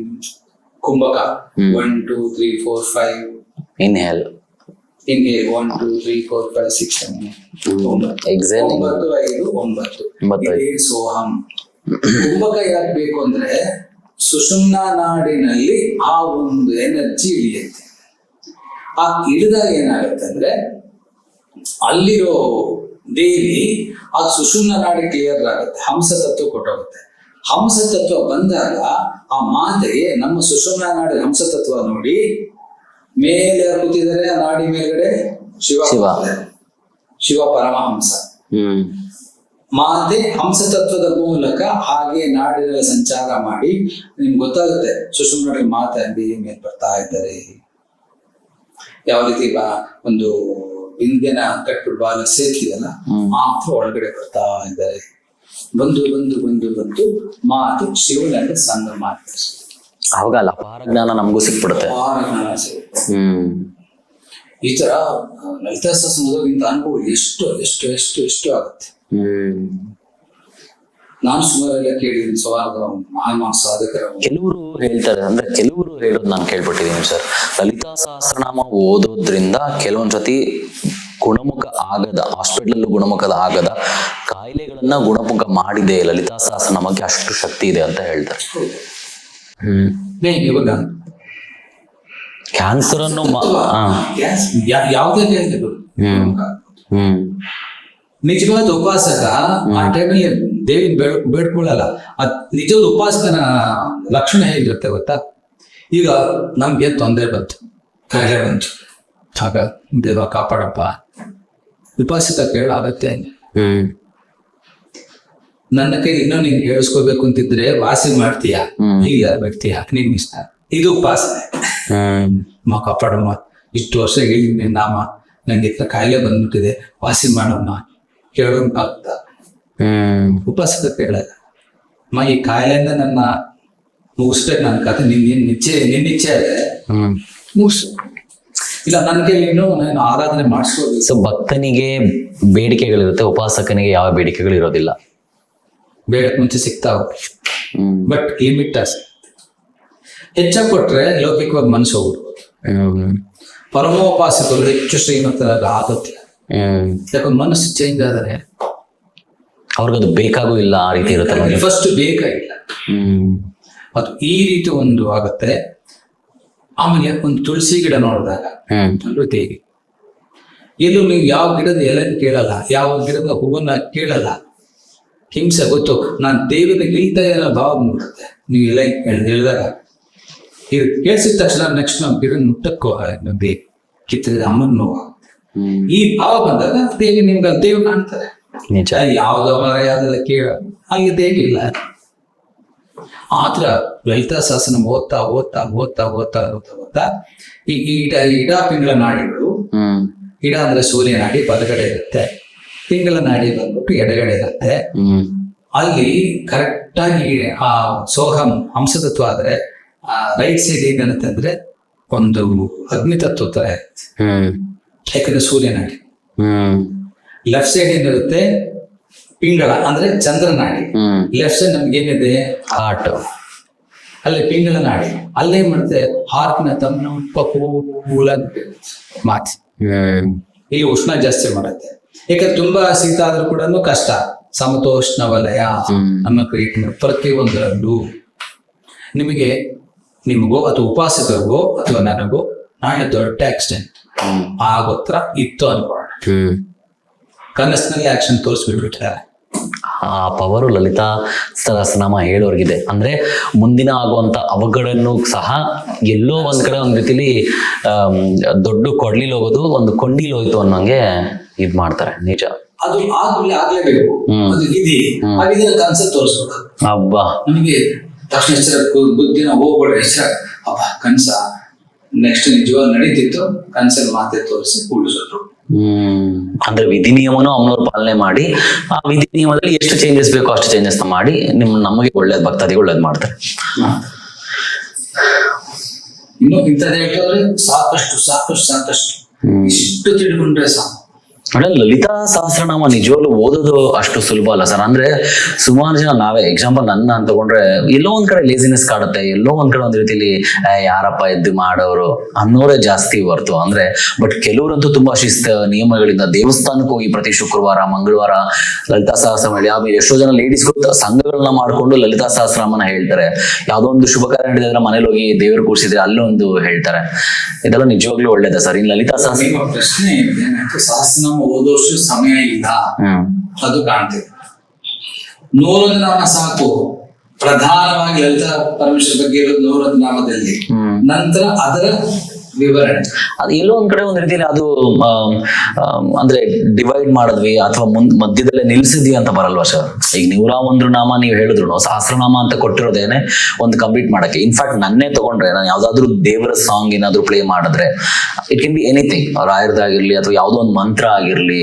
ಕುಂಭಕ 1 2 3 4 5 ಇನ್ಹೇಲ್ 1 2 3 4 5 6 7 ಎಕ್ಸೇಲ್ 9 5 9 ಇದೇ ಸೋಹಂ. ಕುಂಭಕ ಯಾಕೆ ಬೇಕು ಅಂದ್ರೆ ಸುಷುಮ್ನಾ ನಾಡಿನಲ್ಲಿ ಆ ಒಂದು ಎನರ್ಜಿ ಇಳಿಯುತ್ತೆ. ಆ ಇಳಿದಾಗ ಏನಾಗುತ್ತೆ ಅಂದ್ರೆ ಅಲ್ಲಿರೋ ದೇವಿ ಆ ಸುಷುಮ್ನ ನಾಡಿ ಕ್ಲಿಯರ್ ಆಗುತ್ತೆ, ಹಂಸ ತತ್ವ ಕೊಟ್ಟೋಗುತ್ತೆ. ಹಂಸ ತತ್ವ ಬಂದಾಗ ಆ ಮಾತೆಗೆ ನಮ್ಮ ಸುಷುಮ್ನ ನಾಡಿ ಹಂಸ ತತ್ವ ನೋಡಿ ಮೇಲೆ ಕೂತಿದ್ದಾರೆ. ಆ ನಾಡಿ ಮೇಲ್ಗಡೆ ಶಿವ ಪರಮಹಂಸ. ಮಾತೆ ಹಂಸ ತತ್ವದ ಮೂಲಕ ಹಾಗೆ ನಾಡಿನಲ್ಲಿ ಸಂಚಾರ ಮಾಡಿ ನಿಮ್ಗೆ ಗೊತ್ತಾಗುತ್ತೆ ಸುಷುಮ್ನ ನಾಡಿ ಮಾತೆ ಮೇಲೆ ಬರ್ತಾ ಇದ್ದಾರೆ. ಯಾವ ರೀತಿ ಒಂದು ಬಿಂದಿನ ಕಟ್ಬಿಟ್ಟು ಬಾಲ ಸೇರ್ತಿದಲ್ಲ ಮಾತ್ರ ಒಳಗಡೆ ಬರ್ತಾ ಇದ್ದಾರೆ. ಬಂದು ಬಂದು ಬಂದು ಬಂದು ಮಾತು ಶಿವನಲ್ಲಿ ಸಂಗಮ ಮಾಡ್ತಾರೆ. ಅವಾಗ ಅಲ್ಲ ಅಪಾರ ಜ್ಞಾನ ನಮಗೂ ಸಿಕ್ಬಿಡುತ್ತೆ. ಅಪಾರ ಜ್ಞಾನ ಸಿಗುತ್ತೆ. ಈ ತರ ಲಲಿತಾ ಸಹಸ್ರನಾಮದ ಅನುಭವ ಎಷ್ಟು ಎಷ್ಟು ಎಷ್ಟು ಎಷ್ಟು ಆಗುತ್ತೆ. ನಾನು ಸುಮಾರೆಲ್ಲ ಕೇಳಿದ್ದೀನಿ. ಮಹಾನ್ ಸಾಧಕರ ಕೆಲವರು ಹೇಳ್ತಾರೆ, ಅಂದ್ರೆ ಕೆಲವರು ಹೇಳೋದು ನಾನು ಕೇಳ್ಬಿಟ್ಟಿದ್ದೀನಿ ಸರ್, ಲಲಿತಾ ಸಹಸ್ರನಾಮ ಓದೋದ್ರಿಂದ ಕೆಲವೊಂದ್ ಸತಿ ಗುಣಮುಖ ಆಗದ, ಹಾಸ್ಪಿಟಲ್ ಗುಣಮುಖದ ಆಗದ ಕಾಯಿಲೆಗಳನ್ನ ಗುಣಮುಖ ಮಾಡಿದೆ ಲಲಿತಾ ಸಹಸ್ರನಾಮಕ್ಕೆ ಅಷ್ಟು ಶಕ್ತಿ ಇದೆ ಅಂತ ಹೇಳ್ತಾರೆ. ಇವಾಗ ಕ್ಯಾನ್ಸರ್ ಅನ್ನು ಯಾವುದೇ ನಿಜವಾದ ಉಪಾಸಕ ಆ ಟೈಮಲ್ಲಿ ದೇವಿನ ಬೇಡ್ಕೊಳ್ಳಲ್ಲ. ನಿಜವಾದ ಉಪಾಸಕನ ಲಕ್ಷಣ ಹೇಗಿರುತ್ತೆ ಗೊತ್ತಾ? ಈಗ ನಮ್ಗೆ ತೊಂದರೆ ಬಂತು, ಕಾಯಿಲೆ ಬಂತು, ಆಗ ದೇವ ಕಾಪಾಡಪ್ಪ, ಉಪಾಸಕ ಕೇಳಾಗತ್ತೆ. ನನ್ನ ಕೈ ಇನ್ನೂ ನಿಂಗೆ ಹೇಳಿಸ್ಕೋಬೇಕು ಅಂತಿದ್ರೆ ವಾಸಿ ಮಾಡ್ತೀಯ, ಹೀಗೆ ಬರ್ತೀಯ, ನಿನ್ ಇಷ್ಟ. ಇದು ಉಪಾಸನೆ. ಕಾಪಾಡಮ್ಮ, ಇಷ್ಟು ವರ್ಷ ಹೇಳಿದ್ದೀನಿ ನಾಮ, ನಂಗೆ ಇತ್ತ ಕಾಯಿಲೆ ಬಂದ್ಬಿಟ್ಟಿದೆ, ವಾಸಿ ಮಾಡಮ್ಮ ಕೇಳೋಂತ ಉಪಾಸಕ ಕೇಳಲ್ಲ. ಈ ಕಾಯಿಲೆಯಿಂದ ನನ್ನ ಮುಗಿಸ್ಬೇಕು, ನನ್ನ ಕತೆ ನಿನ್ನಿಚ್ಛೆ ಮುಗಿಸು. ಇಲ್ಲ ನನಗೆ ಇನ್ನು ನಾನು ಆರಾಧನೆ ಮಾಡಿಸ್ಬೋದು. ಸೊ ಭಕ್ತನಿಗೆ ಬೇಡಿಕೆಗಳಿರುತ್ತೆ, ಉಪಾಸಕನಿಗೆ ಯಾವ ಬೇಡಿಕೆಗಳು ಇರೋದಿಲ್ಲ. ಬೇಡಕ್ ಮುಂಚೆ ಸಿಗ್ತಾವ, ಬಟ್ ಲಿಮಿಟ್ ಹೆಚ್ಚಾಗಿ ಕೊಟ್ರೆ ಲೌಕಿಕವಾಗಿ ಮನಸ್ಸು ಹೋಗ್ಬಿಡ್ಬೋದು. ಪರಮೋಪಾಸಕರು ಹೆಚ್ಚು ಶ್ರೀಮಂತರ ಆಗುತ್ತೆ. ಯಾಕಂದ್ರೆ ಮನಸ್ಸು ಚೇಂಜ್ ಆದರೆ ಅವ್ರಿಗದು ಬೇಕಾಗೂ ಇಲ್ಲ, ಆ ರೀತಿ ಇರುತ್ತೆ. ಫಸ್ಟ್ ಬೇಕಾಗಿಲ್ಲ, ಅದು ಈ ರೀತಿ ಒಂದು ಆಗುತ್ತೆ. ಆಮೇಲೆ ಒಂದು ತುಳಸಿ ಗಿಡ ನೋಡಿದಾಗ ದೇವಿ, ಎಲ್ಲೂ ನೀವು ಯಾವ ಗಿಡದ ಎಲೆ ಕೇಳಲ್ಲ, ಯಾವ ಗಿಡದ ಹೂವನ್ನ ಕೇಳಲ್ಲ. ಹಿಂಸೆ ಗೊತ್ತು, ನಾನು ದೇವಿನ ಇಲ್ತಾ ಏನೋ ಭಾವ ಬಂದ್ಬಿಡುತ್ತೆ. ನೀವು ಎಲೆ ಹೇಳಿದಾಗ ಇದು ಕೇಳಿಸಿದ ತಕ್ಷಣ ನೆಕ್ಸ್ಟ್ ನಾವು ಗಿಡ ಮುಟ್ಟಕ್ಕೋ ದೇವಿ ಕಿತ್ತದ ಅಮ್ಮನ ನೋವು. ಈ ಭಾವ ಬಂದಾಗ ದೇವಿ ನಿಮ್ಗೆ ದೇವಿ ಕಾಣ್ತಾರೆ. ನಿಜ, ಯಾವ್ದೆಲ್ಲ ಕೇಳ ಹಾಗೆ ದೇವಿ ಇಲ್ಲ. ಆತರ ಲಲಿತಾ ಸಹಸ್ರನ ಓದ್ತಾ ಓದ್ತಾ ಓದ್ತಾ ಓದ್ತಾ ಓದ್ತಾ ಓದ್ತಾ ಈ ಇಡ ಪಿಂಗಳ ನಾಡಿಗಳು, ಇಡ ಅಂದ್ರೆ ಸೂರ್ಯ ನಾಡಿ ಬಲಗಡೆ ಇರುತ್ತೆ, ಪಿಂಗಳ ನಾಡಿ ಬಂದ್ಬಿಟ್ಟು ಎಡಗಡೆ ಇರುತ್ತೆ. ಅಲ್ಲಿ ಕರೆಕ್ಟ್ ಆಗಿ ಆ ಸೋಹಂ ಹಂಸತತ್ವ ಆದ್ರೆ ರೈಟ್ ಸೈಡ್ ಏನಿರುತ್ತೆ ಅಂದ್ರೆ ಒಂದು ಅಗ್ನಿ ತತ್ವ ತರ ಇರುತ್ತೆ, ಯಾಕಂದ್ರೆ ಸೂರ್ಯ ನಾಡಿ. ಲೆಫ್ಟ್ ಸೈಡ್ ಏನಿರುತ್ತೆ ಪಿಂಗಳ ಅಂದ್ರೆ ಚಂದ್ರ ನಾಡಿ. ಲೆಫ್ಟ್ ಸೈಡ್ ನಮ್ಗೆ ಏನಿದೆ ಹಾರ್ಟ್, ಅಲ್ಲಿ ಪಿಂಗಳ ನಾಡಿ. ಅಲ್ಲೇ ಮಾಡುತ್ತೆ ಹಾರ್ಟ್ನ ತಮ್ಮ ಕೂಲ ಮಾತಿ. ಇಲ್ಲಿ ಉಷ್ಣ ಜಾಸ್ತಿ ಮಾಡುತ್ತೆ, ಯಾಕಂದ್ರೆ ತುಂಬಾ ಶೀತ ಆದ್ರೂ ಕೂಡ ಕಷ್ಟ. ಸಮತೋಷ್ಣ ವಲಯ ನಮ್ಮ ಪ್ರತಿಯೊಂದರಲ್ಲೂ ನಿಮಗೋ ಅಥವಾ ಉಪಾಸಕರಿಗೋ ಅಥವಾ ನನಗೋ ನಾಳೆ ದೊಡ್ಡ ಆಕ್ಸಿಡೆಂಟ್ ಆಗೋತ್ರ ಇತ್ತು ಅನ್ಕೋಣ. ಕನಸಿನಲ್ಲಿ ಆಕ್ಷನ್ ತೋರಿಸ್ಬಿಟ್ಬಿಟ್ಟಿದ್ದಾರೆ. ಆ ಪವರು ಲಲಿತಾ ಸಹಸ್ರನಾಮ ಹೇಳೋರ್ಗಿದೆ. ಅಂದ್ರೆ ಮುಂದಿನ ಆಗುವಂತ ಅವಘಡನ್ನು ಸಹ ಎಲ್ಲೋ ಒಂದ್ ಕಡೆ ಒಂದ್ ರೀತಿಲಿ ದೊಡ್ಡ ಕೊಡ್ಲಿಲ್ ಹೋಗೋದು ಒಂದು ಕೊಂಡಿಲ್ ಹೋಯ್ತು ಅನ್ನೋಂಗೆ ಇದ್ ಮಾಡ್ತಾರೆ. ನಿಜ, ಅದು ಆಗ್ಲೇಬೇಕು. ಅದು ವಿಧಿ, ಆ ವಿಧಿಯ ಕನ್ಸಲ್ಲಿ ತೋರಿಸ್ಬೇಕು. ಹಬ್ಬಾ, ನಮಗೆ ತಕ್ಷಣ ಎಚ್ಚರ, ಬುದ್ಧಿನ ಹೋಗ್ಬೇಡ, ಎಚ್ಚರ, ಅಪ್ಪ ಕನ್ಸ ನೆಕ್ಸ್ಟ್ ನಿಜವಾಗ ನಡೀತಿತ್ತು, ಕನ್ಸಲ್ಲಿ ಮಾತೆ ತೋರಿಸಿ ಕೂಡಿಸಿದ್ರು. ಅಂದ್ರೆ ವಿಧಿ ನಿಯಮನೂ ಅಮ್ಮನವ್ರು ಪಾಲನೆ ಮಾಡಿ ಆ ವಿಧಿ ನಿಯಮದಲ್ಲಿ ಎಷ್ಟು ಚೇಂಜಸ್ ಬೇಕೋ ಅಷ್ಟು ಚೇಂಜಸ್ ಮಾಡಿ ನಮಗೆ ಒಳ್ಳೇದ್ ಭಕ್ತಾದಿಗೆ ಒಳ್ಳೇದ್ ಮಾಡ್ತಾರೆ. ಇನ್ನು ಇಂಥದ್ದು ಹೇಳ್ತಾರೆ, ಸಾಕಷ್ಟು ಸಾಕಷ್ಟು ಸಾಕಷ್ಟು ಇಷ್ಟು ತಿಳ್ಕೊಂಡ್ರೆ ಸಾಕು. ಲಲಿತಾ ಸಹಸ್ರನಾಮ ನಿಜವಾಗ್ಲೂ ಓದೋದು ಅಷ್ಟು ಸುಲಭ ಅಲ್ಲ ಸರ್. ಅಂದ್ರೆ ಸುಮಾರು ಜನ ನಾವೇ ಎಕ್ಸಾಂಪಲ್ ನನ್ನ ಅಂತ ತಗೊಂಡ್ರೆ ಎಲ್ಲೋ ಒಂದ್ ಕಡೆ ಲೇಸಿನೆಸ್ ಕಾಡುತ್ತೆ, ಎಲ್ಲೋ ಒಂದ್ ಕಡೆ ಒಂದ್ ರೀತಿಲಿ ಯಾರಪ್ಪ ಎದ್ದು ಮಾಡೋರು ಅನ್ನೋರೇ ಜಾಸ್ತಿ ಹೊರ್ತು. ಅಂದ್ರೆ ಬಟ್ ಕೆಲವರಂತೂ ತುಂಬಾ ಶಿಸ್ತ ನಿಯಮಗಳಿಂದ ದೇವಸ್ಥಾನಕ್ಕೆ ಹೋಗಿ ಪ್ರತಿ ಶುಕ್ರವಾರ ಮಂಗಳವಾರ ಲಲಿತಾ ಸಹಸ್ರನಾಮ ಹೇಳಿ, ಆಮೇಲೆ ಎಷ್ಟೋ ಜನ ಲೇಡೀಸ್ಗಳು ಸಂಘಗಳನ್ನ ಮಾಡ್ಕೊಂಡು ಲಲಿತಾ ಸಹಸ್ರನಾಮನ ಹೇಳ್ತಾರೆ. ಯಾವ್ದೋ ಒಂದು ಶುಭ ಕಾರ್ಯ ನಡೆದಿದ್ರೆ ಮನೇಲಿ ಹೋಗಿ ದೇವರು ಕೂರಿಸಿದ್ರೆ ಅಲ್ಲೊಂದು ಹೇಳ್ತಾರೆ. ಇದೆಲ್ಲ ನಿಜವಾಗ್ಲೂ ಒಳ್ಳೇದ ಸರ್? ಇನ್ನು ಲಲಿತಾ ಪ್ರಶ್ನೆ ಸಹಸ್ರನಾಮ ಓದೋಷ್ಟು ಸಮಯ ಇಲ್ಲ, ಅದು ಕಾಣ್ತೇವೆ. 101 ನಾಮ ಸಾಕು. ಪ್ರಧಾನವಾಗಿ ಲಲಿತಾ ಪರಮೇಶ್ವರ ಬಗ್ಗೆ ಇರೋದು 101 ನಾಮದಲ್ಲಿ, ನಂತರ ಅದರ ವಿವರಣೆ. ಅದು ಎಲ್ಲೋ ಒಂದ್ ಕಡೆ ಒಂದ್ ರೀತಿಯಲ್ಲಿ ಅದು ಅಂದ್ರೆ ಡಿವೈಡ್ ಮಾಡಿದ್ವಿ ಅಥವಾ ಮಧ್ಯದಲ್ಲೇ ನಿಲ್ಸಿದ್ವಿ ಅಂತ ಬರಲ್ವಾ ಸರ್? ಈಗ 101 ನಾಮ ನೀವು ಹೇಳಿದ್ರು ಸಹಸ್ರನಾಮ ಅಂತ ಕೊಟ್ಟಿರೋದೇನೆ ಒಂದು ಕಂಪ್ಲೀಟ್ ಮಾಡಕ್ಕೆ. ಇನ್ಫ್ಯಾಕ್ಟ್ ನನ್ನೇ ತಗೊಂಡ್ರೆ ನಾನು ಯಾವ್ದಾದ್ರು ದೇವರ ಸಾಂಗ್ ಏನಾದ್ರು ಪ್ಲೇ ಮಾಡಿದ್ರೆ, ಇಟ್ ಕ್ಯಾನ್ ಬಿ ಎನಿಥಿಂಗ್, ರಾಯರ್ದಾಗಿರ್ಲಿ ಅಥವಾ ಯಾವ್ದೋ ಒಂದು ಮಂತ್ರ ಆಗಿರ್ಲಿ,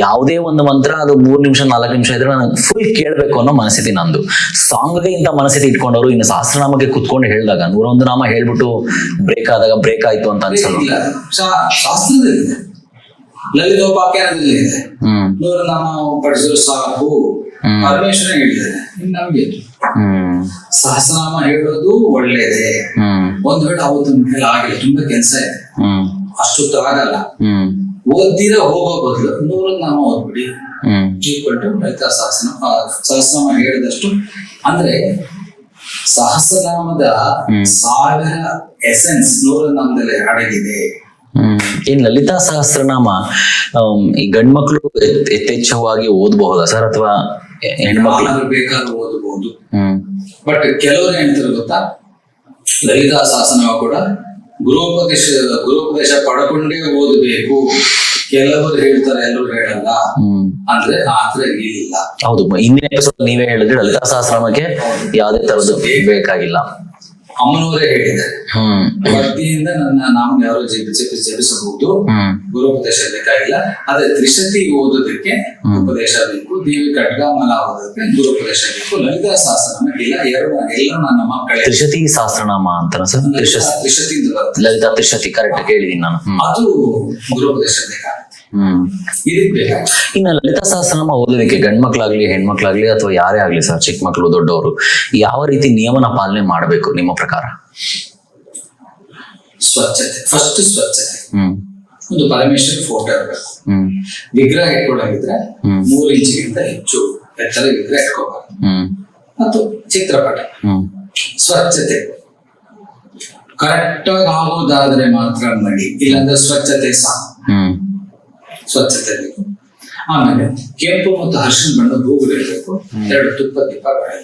ಯಾವುದೇ ಒಂದು ಮಂತ್ರ ಅದು 3 ನಿಮಿಷ 4 ನಿಮಿಷ ಇದ್ರೆ ನಾನು ಫುಲ್ ಕೇಳ್ಬೇಕು ಅನ್ನೋ ಮನಸ್ಥಿತಿ ನಂದು. ಸಾಂಗ್ಗೆ ಇಂಥ ಮನಸ್ಥಿತಿ ಇಟ್ಕೊಂಡವರು ಇನ್ನು ಸಹಸ್ರನಾಮಕ್ಕೆ ಕುತ್ಕೊಂಡು ಹೇಳಿದಾಗ 101 ನಾಮ ಹೇಳ್ಬಿಟ್ಟು ಬ್ರೇಕ್ ಆದಾಗ ಬ್ರೇಕ್ ಆಯ್ತು ಅಂತ ಅನ್ಸಲ್ಲ. ಶಾಸ್ತ್ರದಲ್ಲಿದೆ, ಲಲಿತೋಪಾಖ್ಯಾನದಲ್ಲಿ ಇದೆ, 100 ನಾಮ ಪಡಿಸಿದ್ರು ಸಾಕು, ಪರಮೇಶ್ವರ ಹೇಳಿದ್ದಾರೆ. ನಮ್ಗೆ ಸಹಸ್ರನಾಮ ಹೇಳೋದು ಒಳ್ಳೇದೇ. ಒಂದ್ ವೇಳೆ ಅವತ್ತು ಕೈಲಿ ಆಗಿಲ್ಲ, ತುಂಬಾ ಕೆಲಸ ಇದೆ, ಅಷ್ಟೊತ್ತು ಆಗಲ್ಲ, ಓದ್ದಿರ ಹೋಗೋ ಬದಲು 100 ನಾಮ ಓದ್ಬಿಡಿ, ಈಕ್ವಲ್ ಟು ಲಲಿತಾ ಸಹಸ್ರನಾಮ ಹೇಳಿದಷ್ಟು. ಅಂದ್ರೆ ಸಹಸ್ರನಾಮದ 1000 ಎಸೆನ್ಸ್ 100 ನಾಮದಲ್ಲಿ ಅಡಗಿದೆ. ಇನ್ ಲಲಿತಾ ಸಹಸ್ರನಾಮ ಈ ಗಂಡ್ಮಕ್ಳು ಯಥೇಚ್ಛವಾಗಿ ಓದಬಹುದಾ ಸರ್, ಅಥವಾ ಹೆಣ್ಮಕ್ಳು ಬೇಕಾದ್ರೂ ಓದಬಹುದು? ಬಟ್ ಕೆಲವರು ಹೇಳ್ತಾರೆ ಗೊತ್ತಾ, ಲಲಿತಾ ಸಹಸ್ರನಾಮ ಕೂಡ ಗುರುಪದೇಶ ಪಡ್ಕೊಂಡೇ ಓದಬೇಕು. ಕೆಲವರು ಹೇಳ್ತಾರೆ, ಎಲ್ಲರೂ ಹೇಳಲ್ಲ. ಅಂದ್ರೆ ಆತರ ಇಲ್ಲ. ಹೌದು, ಹಿಂದಿನ ಎಪಿಸೋಡ್ ನೀವೇ ಹೇಳಿದ್ರೆ ಲಲಿತಾ ಸಹಸ್ರನಾಮಕ್ಕೆ ಯಾವುದೇ ತರದ್ದು ಬೇಕಾಗಿಲ್ಲ. ಅಮ್ಮನವರೇ ಹೇಳಿದ್ದಾರೆ, ಭಕ್ತಿಯಿಂದ ನನ್ನ ನಾಮ ಯಾರು ಜಪಿಸಬಹುದು, ಗುರುಪದೇಶ ಬೇಕಾಗಿಲ್ಲ. ಅದೇ ತ್ರಿಶತಿ ಓದೋದಕ್ಕೆ ಉಪದೇಶ ಬೇಕು, ದೇವಿ ಖಡ್ಗಮಲ ಓದೋದಕ್ಕೆ ಗುರುಪದೇಶ ಬೇಕು. ಲಲಿತಾ ಸಹಸ್ರನಾಮ ಇಲ್ಲ, ಎಲ್ಲರೂ ನನ್ನ ಮಕ್ಕಳೇ. ತ್ರಿಶತಿ ಸಹಸ್ರನಾಮ ಅಂತ ಸರ್? ತ್ರಿಶತಿ ಲಲಿತಾ ತ್ರಿಶತಿ ಕರೆಕ್ಟ್ ಕೇಳಿದೀನಿ ನಾನು. ಅದು ಗುರುಪದೇಶ ಬೇಕಾಗುತ್ತೆ. ಇನ್ನು ಲಲಿತಾ ಸಹಸ್ರನಾಮ ಓದೋದಕ್ಕೆ ಗಂಡ್ಮಕ್ಳಾಗ್ಲಿ ಹೆಣ್ಮಕ್ಳಾಗ್ಲಿ ಅಥವಾ ಯಾರೇ ಆಗ್ಲಿ ಸರ್, ಚಿಕ್ಕ ಮಕ್ಳು ದೊಡ್ಡವರು ಯಾವ ರೀತಿ ನಿಯಮನ ಪಾಲನೆ ಮಾಡಬೇಕು ನಿಮ್ಮ ಪ್ರಕಾರ? ಸ್ವಚ್ಛತೆ, ಫಸ್ಟ್ ಸ್ವಚ್ಛತೆ. ಒಂದು ಪರಮೇಶ್ವರ ಫೋಟೋ ಇರಬೇಕು. ವಿಗ್ರಹ ಇಟ್ಕೊಳ್ಳೋದಿದ್ರೆ 3 ಇಂಚಿಗಿಂತ ಹೆಚ್ಚು ಎತ್ತರ ವಿಗ್ರಹ ಇಟ್ಕೋಬಾರ್ದು. ಮತ್ತು ಚಿತ್ರಪಟ, ಸ್ವಚ್ಛತೆ ಕರೆಕ್ಟ್ ಆಗಿ ಆಗೋದಾದ್ರೆ ಮಾತ್ರ ಮಾಡಿ, ಇಲ್ಲಾಂದ್ರೆ ಸ್ವಚ್ಛತೆ ಸಾಕು. ಸ್ವಚ್ಛತೆ ಬೇಕು. ಆಮೇಲೆ ಕೆಂಪು ಮತ್ತು ಅರಿಶಿನ ಬಣ್ಣದ ಹೂಗಳು ಇರಬೇಕು. 2 ತುಪ್ಪ ದೀಪಗಳು.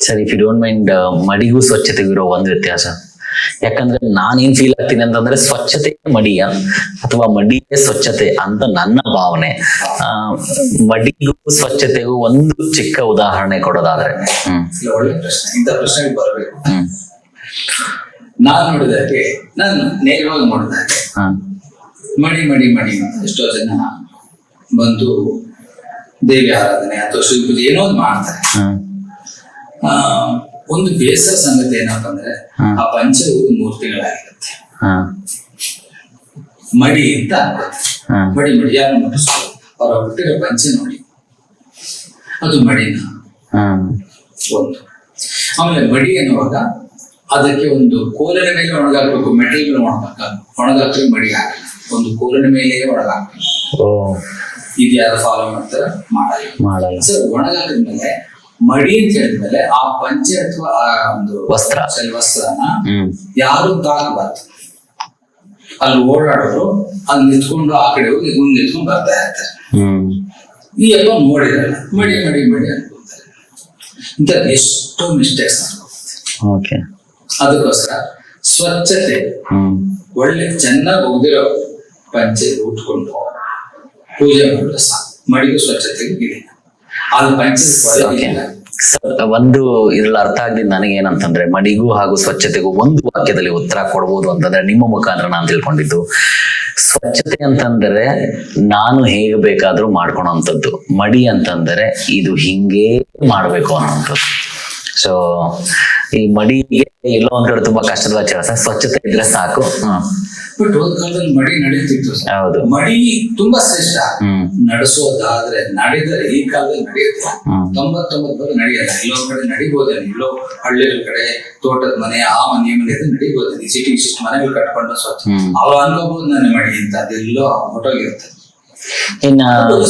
Sir, if you don't mind, ಮಡಿಗೂ ಸ್ವಚ್ಛತೆಗೂ ಇರೋ ಒಂದು ವ್ಯತ್ಯಾಸ. ಯಾಕಂದ್ರೆ ನಾನೇನ್ ಫೀಲ್ ಆಗ್ತೀನಿ ಅಂತಂದ್ರೆ ಸ್ವಚ್ಛತೆ ಮಡಿಯ ಅಥವಾ ಮಡಿಯೇ ಸ್ವಚ್ಛತೆ ಅಂತ ನನ್ನ ಭಾವನೆ. ಮಡಿಗೂ ಸ್ವಚ್ಛತೆಗೂ ಒಂದು ಚಿಕ್ಕ ಉದಾಹರಣೆ ಕೊಡೋದಾದ್ರೆ? ಒಳ್ಳೆ ಪ್ರಶ್ನೆ. ಇಂಥ ಪ್ರಶ್ನೆ ಬರಬೇಕು. ನಾನು ನೋಡಿದಾಗೆ, ನಾನು ನೇರವಾಗಿ ನೋಡಿದಾಗೆ ಮಡಿ ಮಡಿ ಮಡಿ ಅಂತ ಎಷ್ಟೋ ಜನ ಬಂದು ದೇವಿ ಆರಾಧನೆ ಅಥವಾ ಶಿವ ಪೂಜೆ ಏನೋ ಒಂದು ಮಾಡ್ತಾರೆ. ಒಂದು ಬೇಸರ ಸಂಗತಿ ಏನಪ್ಪ ಅಂದ್ರೆ, ಆ ಪಂಚಭೂತ ಮೂರ್ತಿಗಳಾಗಿರುತ್ತೆ. ಮಡಿ ಅಂತ ಮಡಿ ಮಡಿ ಯಾರು ಮುಟ್ಟಿಸ್ತಾರೆ, ಅವರ ಹುಟ್ಟಿರೋ ಪಂಚೆ ನೋಡಿ, ಅದು ಮಡಿನ ಒಂದು. ಆಮೇಲೆ ಮಡಿ ಎನ್ನುವಾಗ ಅದಕ್ಕೆ ಒಂದು ಕೋಲಿನ ಮೇಲೆ ಒಣಗಾಕ್ಬೇಕು, ಮೆಟಲ್ ಮೇಲೆ ಒಣಗಾಕ್ರೆ ಮಡಿ ಆಗಲ್ಲ. ಒಂದು ಕೋಲಿನ ಮೇಲೆ ಒಣಗಾಕ್ಬೇಕು. ಇದು ಯಾರು ಫಾಲೋ ಮಾಡ್ತಾರೆ? ಮಾಡಲ್ಲ. ಸರ್, ಒಣಗಾಕಿದ್ಮೇಲೆ ಮಡಿ ಅಂತ ಹೇಳಿದ್ಮೇಲೆ ಆ ಪಂಚೆ ಅಥವಾ ಆ ಒಂದು ವಸ್ತ್ರನ ಯಾರು ತಾಕಬಾರ್ದು. ಅಲ್ಲಿ ಓಡಾಡೋರು ಅಲ್ಲಿ ನಿಂತ್ಕೊಂಡು ಆ ಕಡೆ ಹೋಗಿ ಮುಂದೆ ನಿಂತ್ಕೊಂಡು ಬರ್ತಾ ಇರ್ತಾರೆ. ಈ ಅಪ್ಪ ನೋಡಿರಲ್ಲ, ಮಡಿ ಮಡಿ ಮಡಿ ಅನ್ಕೊಂತಾರೆ. ಇಂಥ ಎಷ್ಟೋ ಮಿಸ್ಟೇಕ್ಸ್ ಓಕೆ. ಅದಕ್ಕೋಸ್ಕರ ಸ್ವಚ್ಛತೆ, ಒಳ್ಳೆ ಚೆನ್ನಾಗಿ ಹೋಗಿರೋ ಪಂಚೆ ಉಟ್ಕೊಂಡು ಪೂಜೆ ಮಾಡೋದು ಸಾಕು. ಮಡಿಗೂ ಸ್ವಚ್ಛತೆಗೂ ಇದೆ. ಅದು ಪಂಚೆ ಒಂದು ಇದ್ರಲ್ಲಿ ಅರ್ಥ ಆಗಿದ್ದು ನನಗೇನಂತಂದ್ರೆ, ಮಡಿಗೂ ಹಾಗೂ ಸ್ವಚ್ಛತೆಗೂ ಒಂದು ವಾಕ್ಯದಲ್ಲಿ ಉತ್ತರ ಕೊಡ್ಬೋದು ಅಂತಂದ್ರೆ ನಿಮ್ಮ ಮುಖಾಂತರ ನಾನು ತಿಳ್ಕೊಂಡಿದ್ದು, ಸ್ವಚ್ಛತೆ ಅಂತಂದ್ರೆ ನಾನು ಹೇಗೆ ಬೇಕಾದ್ರೂ ಮಾಡ್ಕೊಳೋಂಥದ್ದು, ಮಡಿ ಅಂತಂದ್ರೆ ಇದು ಹಿಂಗೇ ಮಾಡ್ಬೇಕು ಅನ್ನೋಂಥದ್ದು. ಸೊ ಈ ಮಡಿಗೆ ಎಲ್ಲೋ ಒಂದ್ ಕಡೆ ತುಂಬಾ ಕಷ್ಟದ ಕೆಲಸ, ಸ್ವಚ್ಛತೆ ಇದ್ರೆ ಸಾಕು. ಬಟ್ ಒಂದ್ ಕಾಲದಲ್ಲಿ ಮಡಿ ನಡೀತಿತ್ತು. ಹೌದು, ಮಡಿ ತುಂಬಾ ಶ್ರೇಷ್ಠ. ನಡೆಸೋದಾದ್ರೆ ನಡೆದರೆ ಈ ಕಾಲದಲ್ಲಿ ನಡೆಯುತ್ತೆ. 99% ನಡೆಯಲ್ಲ. ಎಲ್ಲೋ ಕಡೆ ನಡಿಬೋದೇ, ಎಲ್ಲೋ ಹಳ್ಳಿಗಳ ಕಡೆ ತೋಟದ ಮನೆ, ಆ ಮನೆ ನಡಿಬೋದೇ. ಸಿಟಿ ಇಷ್ಟು ಮನೆಗಳು ಕಟ್ಕೊಂಡು ಸ್ವಚ್ಛ ಅವ ಅನ್ಕೋಬಹುದು ನನ್ನ ಮಡಿ ಅಂತ. ಅದೆಲ್ಲೋ ಹೊಟ್ಟೋಗಿರುತ್ತೆ. ಇನ್ನ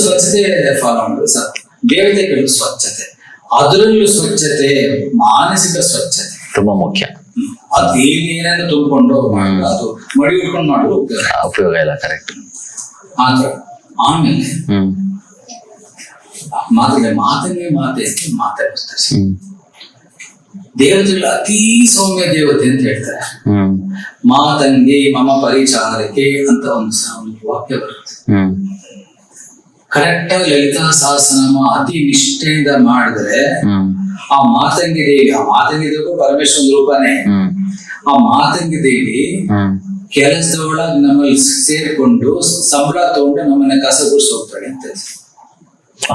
ಸ್ವಚ್ಛತೆ ಫಾಲೋ ಮಾಡೋದು ಸಾಕು. ದೇವತೆಗಳು ಸ್ವಚ್ಛತೆ, ಅದರಲ್ಲೂ ಸ್ವಚ್ಛತೆ, ಮಾನಸಿಕ ಸ್ವಚ್ಛತೆ ತುಂಬಾ ಮುಖ್ಯ. ಅದು ಏನೇನನ್ನು ತುಂಬಿಕೊಂಡು ಅದು ಮಡಿ ಉಟ್ಕೊಂಡು ಮಾಡೋದು ಉಪಯೋಗ ಇಲ್ಲ. ಕರೆಕ್ಟ್. ಆತರ ಆಮೇಲೆ ಮಾತಂಗೆ ಮಾತೆ ಅಂತ ಮಾತಾಡ್ತಾರೆ. ದೇವತೆಗಳು ಅತೀ ಸೌಮ್ಯ ದೇವತೆ ಅಂತ ಹೇಳ್ತಾರೆ. ಮಾತಂಗೆ ಮಮ ಪರಿಚಾರಕ್ಕೆ ಅಂತ ಒಂದು ವಾಕ್ಯ ಬರುತ್ತೆ. ಕರೆಕ್ಟ್ ಆಗಿ ಲಲಿತಾ ಸಹಸ್ರನಾಮ ಅತಿ ನಿಷ್ಠೆಯಿಂದ ಮಾಡಿದ್ರೆ ಆ ಮಾತಂಗಿ ದೇವಿಗೂ ಪರಮೇಶ್ವರನ ರೂಪನೇ. ಆ ಮಾತಂಗಿ ದೇವಿ ಕೆಲಸದೊಳಗೆ ನಮ್ಮಲ್ಲಿ ಸೇರ್ಕೊಂಡು ಸಂಬಳ ತಗೊಂಡು ನಮ್ಮನ್ನ ಕಸ ಗುಡಿಸಿ ಹೋಗ್ತಾಳೆ ಅಂತ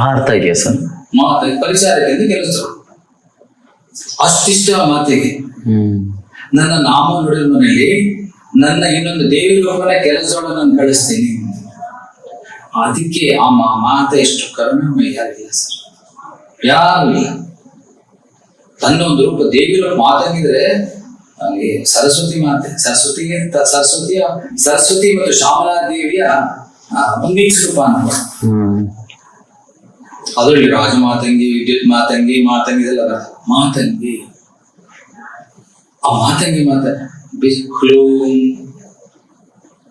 ಅರ್ಥ ಇದೆಯಾ ಸರ್? ಮಾತಂಗಿ ಪರಿಚಾರಕ್ಕೆ ಕೆಲಸ ಅಷ್ಟಿಷ್ಟ ಆ ಮಾತಿಗೆ. ನನ್ನ ನಾಮ ನುಡಿದ ಮನೆಯಲ್ಲಿ ನನ್ನ ಇನ್ನೊಂದು ದೇವಿ ರೂಪನ ಕೆಲಸದೊಳಗೆ ನಾನು ಕಳಿಸ್ತೀನಿ. ಅದಕ್ಕೆ ಆ ಮಾತ ಎಷ್ಟು ಕರುಣಾಮಯ ಯಾರಿಲ್ಲ ಸರ್, ಯಾರು ಇಲ್ಲ. ತನ್ನ ಒಂದು ರೂಪ ದೇವಿ ರೂಪ ಮಾತಾಗಿದ್ರೆ ಸರಸ್ವತಿ ಮಾತೆ, ಸರಸ್ವತಿ ಮತ್ತು ಶ್ಯಾಮಲಾ ದೇವಿಯ ಒಂದು ಮಿಕ್ಸ್ ರೂಪ ಅನ್ಬೋದು. ಅದರಲ್ಲಿ ರಾಜಮಾತಂಗಿ, ವಿದ್ಯುತ್ ಮಾತಂಗಿ ಇದೆಲ್ಲ ಬರ್ತದೆ. ಮಾತಂಗಿ, ಆ ಮಾತಂಗಿ ಕ್ಲೂಂ